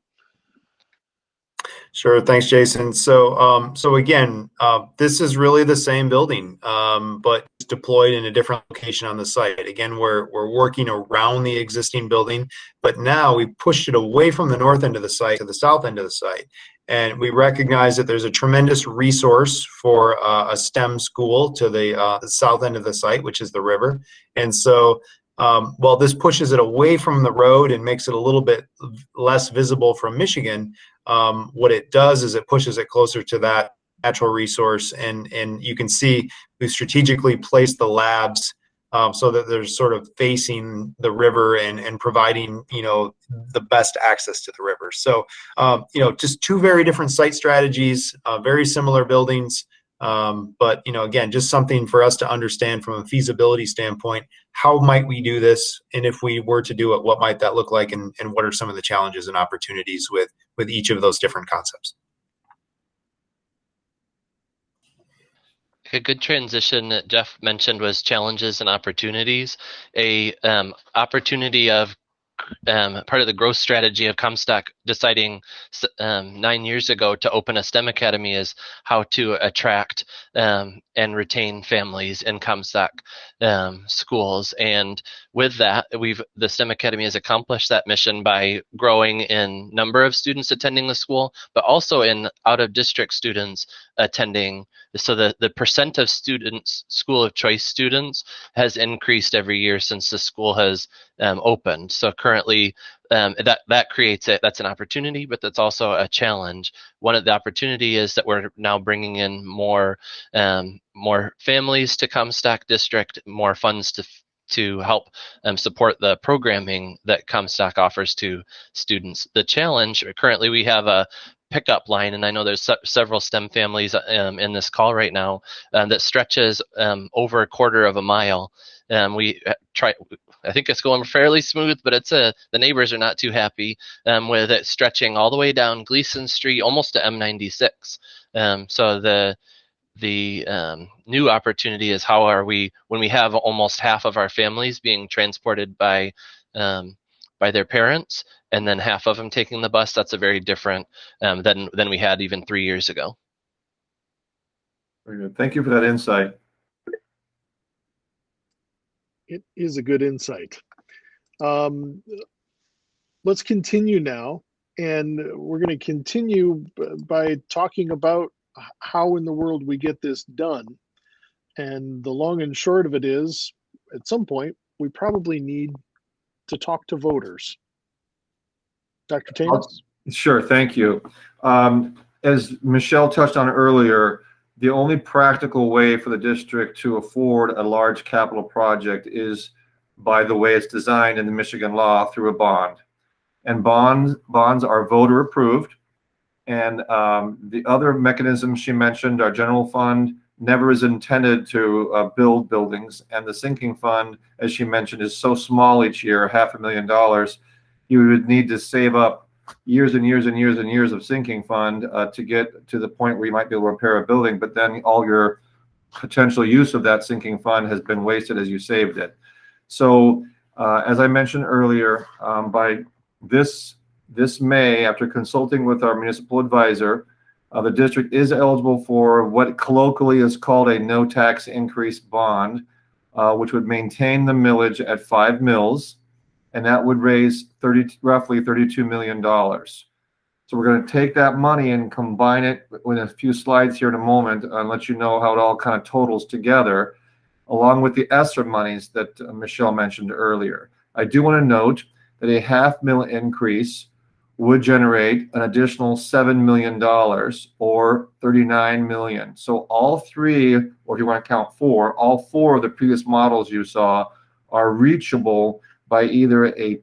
Sure. Thanks, Jason. So again, this is really the same building, but it's deployed in a different location on the site. Again, we're working around the existing building, but now we pushed it away from the north end of the site to the south end of the site. And we recognize that there's a tremendous resource for a STEM school to the south end of the site, which is the river. And so while this pushes it away from the road and makes it a little bit less visible from Michigan, what it does is it pushes it closer to that natural resource. And you can see we've strategically placed the labs so that they're sort of facing the river and providing, the best access to the river. So, just two very different site strategies, very similar buildings. But, again, just something for us to understand from a feasibility standpoint. How might we do this? And if we were to do it, what might that look like? And what are some of the challenges and opportunities with each of those different concepts?
A good transition that Jeff mentioned was challenges and opportunities. A opportunity of part of the growth strategy of Comstock deciding 9 years ago to open a STEM academy is how to attract and retain families in Comstock schools. And with that, the STEM Academy has accomplished that mission by growing in number of students attending the school, but also in out-of-district students attending. So the percent of students, school of choice students, has increased every year since the school has opened. So currently, that creates that's an opportunity, but that's also a challenge. One of the opportunity is that we're now bringing in more families to Comstock District, more funds to help support the programming that Comstock offers to students. The challenge, currently we have a pickup line, and I know there's several STEM families in this call right now, that stretches over a quarter of a mile. We try. I think it's going fairly smooth, but the neighbors are not too happy with it stretching all the way down Gleason Street, almost to M96. So the new opportunity is how are we, when we have almost half of our families being transported by their parents, and then half of them taking the bus. That's a very different than we had even 3 years ago.
Very good. Thank you for that insight.
It is a good insight. Let's continue now and we're going to continue by talking about how in the world we get this done. And the long and short of it is, at some point, we probably need to talk to voters. Dr. Tanis?
Sure, thank you. As Michelle touched on earlier, the only practical way for the district to afford a large capital project is by the way it's designed in the Michigan law through a bond. And bonds are voter approved. And the other mechanisms she mentioned, our general fund, never is intended to build buildings. And the sinking fund, as she mentioned, is so small each year, $500,000, you would need to save up years and years and years and years of sinking fund to get to the point where you might be able to repair a building, but then all your potential use of that sinking fund has been wasted as you saved it. So as I mentioned earlier, by this May, after consulting with our municipal advisor, the district is eligible for what colloquially is called a no tax increase bond, which would maintain the millage at 5 mills, and that would raise roughly $32 million. So we're going to take that money and combine it with a few slides here in a moment and let you know how it all kind of totals together, along with the ESSER monies that Michelle mentioned earlier. I do want to note that a $0.5 million increase would generate an additional $7 million or $39 million. So all three, or if you want to count four, all four of the previous models you saw are reachable by either a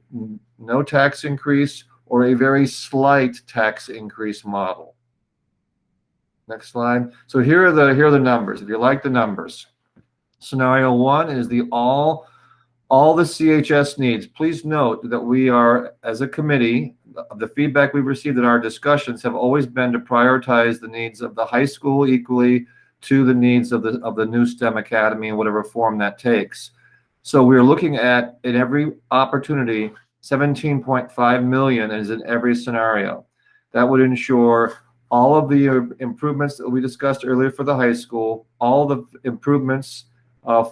no tax increase or a very slight tax increase model. Next slide. So here are the numbers. If you like the numbers, scenario one is the all the CHS needs. Please note that we are, as a committee, the feedback we've received in our discussions have always been to prioritize the needs of the high school equally to the needs of the new STEM academy in whatever form that takes. So we're looking at, in every opportunity, 17.5 million is in every scenario. That would ensure all of the improvements that we discussed earlier for the high school, all the improvements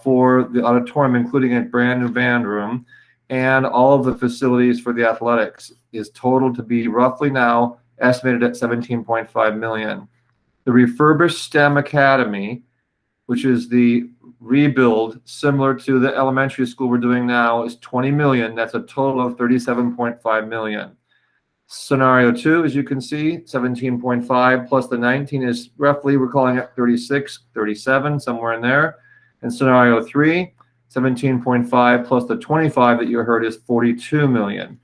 for the auditorium, including a brand new band room, and all of the facilities for the athletics is totaled to be roughly now estimated at 17.5 million. The refurbished STEM academy, which is the rebuild similar to the elementary school we're doing now, is 20 million. That's a total of 37.5 million. Scenario two, as you can see, 17.5 plus the 19 is roughly, we're calling it 36, 37, somewhere in there. And scenario three, 17.5 plus the 25 that you heard is 42 million.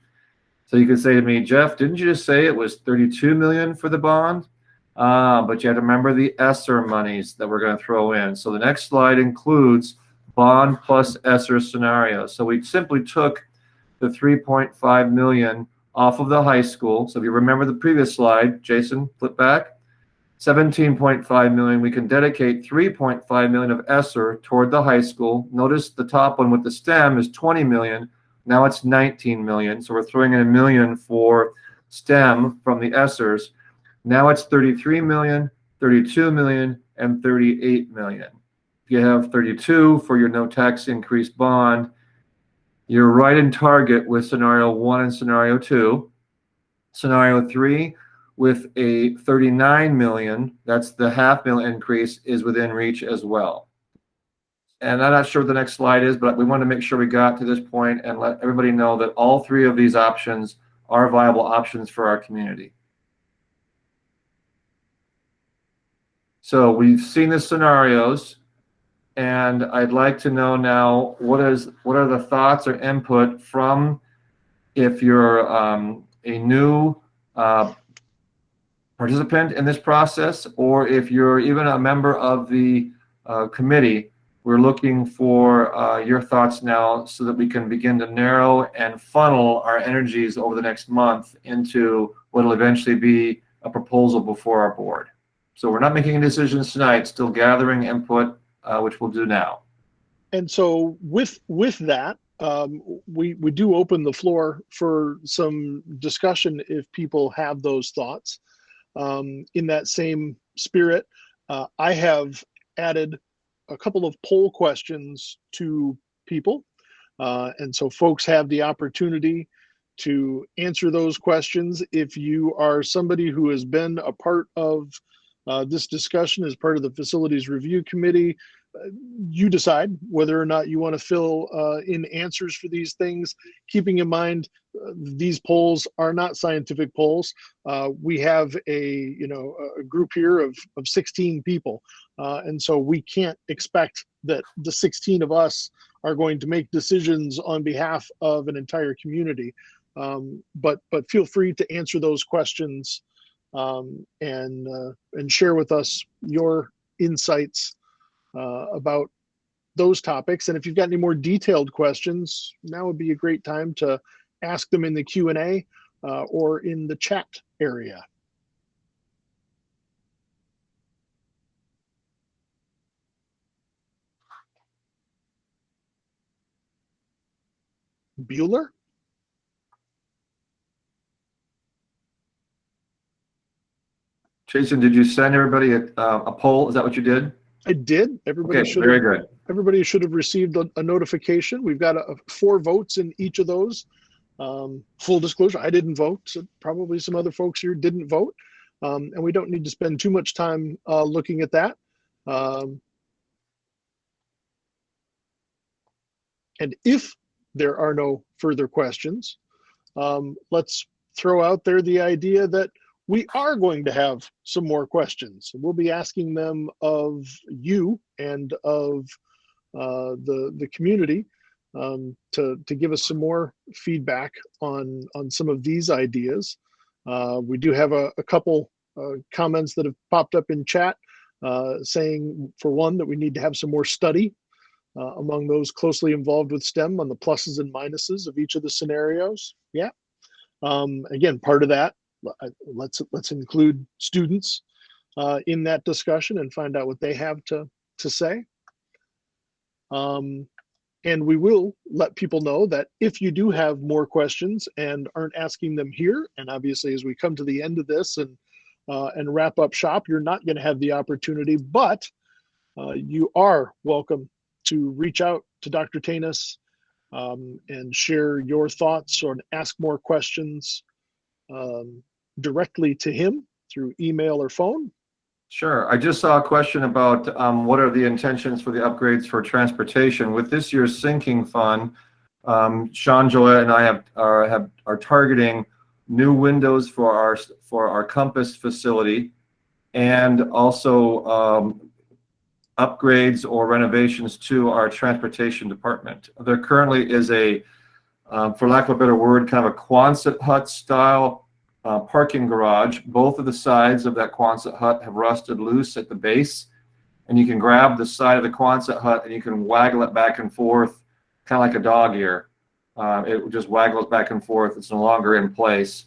So you could say to me, Jeff, didn't you just say it was 32 million for the bond? But you have to remember the ESSER monies that we're going to throw in. So the next slide includes bond plus ESSER scenarios. So we simply took the 3.5 million off of the high school. So if you remember the previous slide, Jason, flip back. 17.5 million, we can dedicate 3.5 million of ESSER toward the high school. Notice the top one with the STEM is 20 million. Now it's 19 million. So we're throwing in $1 million for STEM from the ESSERs. Now it's 33 million, 32 million, and 38 million. If you have 32 for your no tax increase bond, you're right in target with scenario one and scenario two. Scenario three, with a 39 million, that's the $0.5 million increase, is within reach as well. And I'm not sure what the next slide is, but we want to make sure we got to this point and let everybody know that all three of these options are viable options for our community. So we've seen the scenarios, and I'd like to know now what are the thoughts or input from, if you're a new participant in this process, or if you're even a member of the committee. We're looking for your thoughts now so that we can begin to narrow and funnel our energies over the next month into what will eventually be a proposal before our board. So we're not making any decisions tonight, still gathering input, which we'll do now.
And so with that, we do open the floor for some discussion if people have those thoughts. In that same spirit, I have added a couple of poll questions to people. And so folks have the opportunity to answer those questions. If you are somebody who has been a part of this discussion as part of the Facilities Review Committee, you decide whether or not you want to fill in answers for these things, keeping in mind these polls are not scientific polls. We have a group here of 16 people, and so we can't expect that the 16 of us are going to make decisions on behalf of an entire community. But feel free to answer those questions and share with us your insights about those topics. And if you've got any more detailed questions, now would be a great time to ask them in the Q&A or in the chat area. Bueller?
Jason, did you send everybody a poll? Is that what you did?
I did. Everybody
Okay, very good.
Everybody should have received a notification. We've got 4 votes in each of those. Full disclosure, I didn't vote, so probably some other folks here didn't vote. And we don't need to spend too much time looking at that. And if there are no further questions, let's throw out there the idea that we are going to have some more questions. We'll be asking them of you and of the community to give us some more feedback on some of these ideas. We do have a couple comments that have popped up in chat saying, for one, that we need to have some more study among those closely involved with STEM on the pluses and minuses of each of the scenarios. Yeah. Again, part of that, let's include students in that discussion and find out what they have to say. And we will let people know that if you do have more questions and aren't asking them here, and obviously as we come to the end of this and wrap up shop, you're not going to have the opportunity, but you are welcome to reach out to Dr. Tanis and share your thoughts or ask more questions directly to him through email or phone.
Sure. I just saw a question about what are the intentions for the upgrades for transportation. With this year's sinking fund, Sean, Joette, and I are targeting new windows for our Compass facility, and also upgrades or renovations to our transportation department. There currently is a, for lack of a better word, kind of a Quonset hut style parking garage. Both of the sides of that Quonset hut have rusted loose at the base, and you can grab the side of the Quonset hut and you can waggle it back and forth, kind of like a dog ear. It just waggles back and forth. It's no longer in place.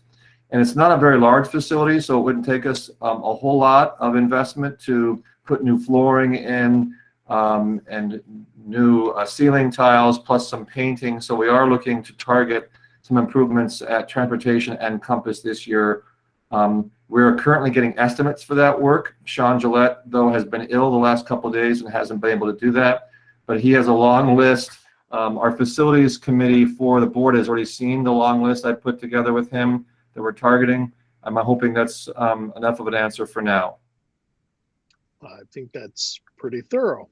And it's not a very large facility, so it wouldn't take us a whole lot of investment to put new flooring in and new ceiling tiles, plus some painting. So we are looking to target some improvements at transportation and Compass this year. We're currently getting estimates for that work. Sean Gillette, though, has been ill the last couple of days and hasn't been able to do that, but he has a long list. Our facilities committee for the board has already seen the long list I put together with him that we're targeting. I'm hoping that's enough of an answer for now.
I think that's pretty thorough.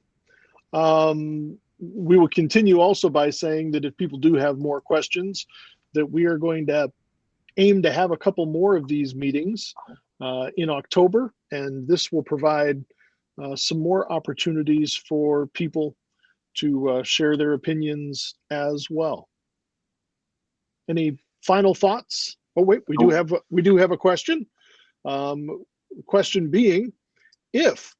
We will continue also by saying that if people do have more questions, that we are going to aim to have a couple more of these meetings in October, and this will provide some more opportunities for people to share their opinions as well. Any final thoughts? Oh wait, we do have a question. Question being, if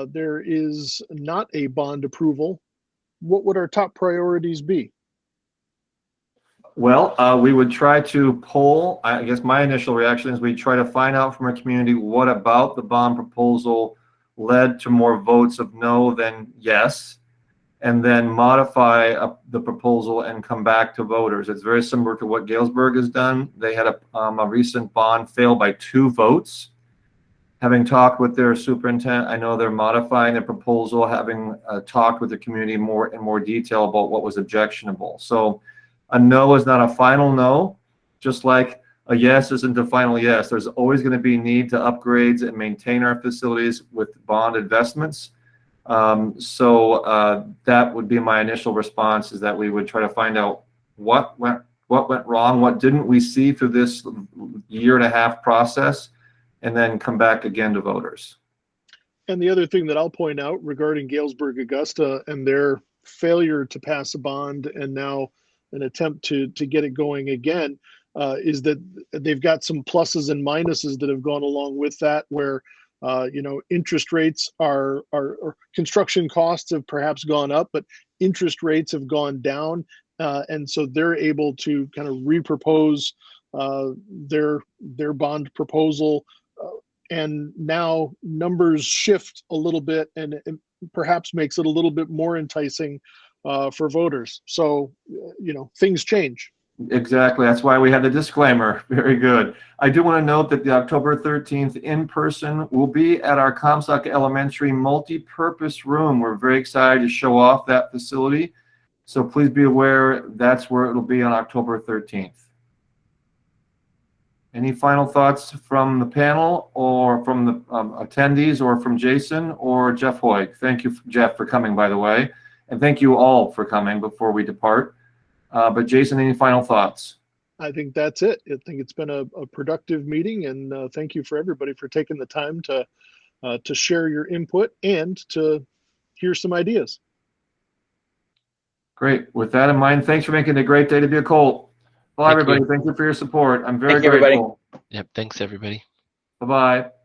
there is not a bond approval, what would our top priorities be?
Well, we would try to poll. I guess my initial reaction is we try to find out from our community what about the bond proposal led to more votes of no than yes, and then modify the proposal and come back to voters. It's very similar to what Galesburg has done. They had a recent bond fail by 2 votes. Having talked with their superintendent, I know they're modifying their proposal, having talked with the community in more detail about what was objectionable. So a no is not a final no, just like a yes isn't a final yes. There's always going to be need to upgrades and maintain our facilities with bond investments. So that would be my initial response, is that we would try to find out what went wrong, what didn't we see through this year-and-a-half process, and then come back again to voters.
And the other thing that I'll point out regarding Galesburg Augusta and their failure to pass a bond and now an attempt to get it going again is that they've got some pluses and minuses that have gone along with that, where interest rates or construction costs have perhaps gone up, but interest rates have gone down. And so they're able to kind of repropose their bond proposal. And now numbers shift a little bit, and it perhaps makes it a little bit more enticing for voters. So, things change.
Exactly. That's why we had the disclaimer. Very good. I do want to note that the October 13th in person will be at our Comstock Elementary multi-purpose room. We're very excited to show off that facility. So please be aware that's where it'll be on October 13th. Any final thoughts from the panel or from the attendees or from Jason or Jeff Hoyt? Thank you, Jeff, for coming, by the way. And thank you all for coming before we depart. But Jason, any final thoughts?
I think that's it. I think it's been a productive meeting, and thank you for everybody for taking the time to share your input and to hear some ideas.
Great. With that in mind, thanks for making it a great day to be a Colt. Bye, everybody. Thank you for your support. I'm very grateful.
Yep. Thanks, everybody.
Bye-bye.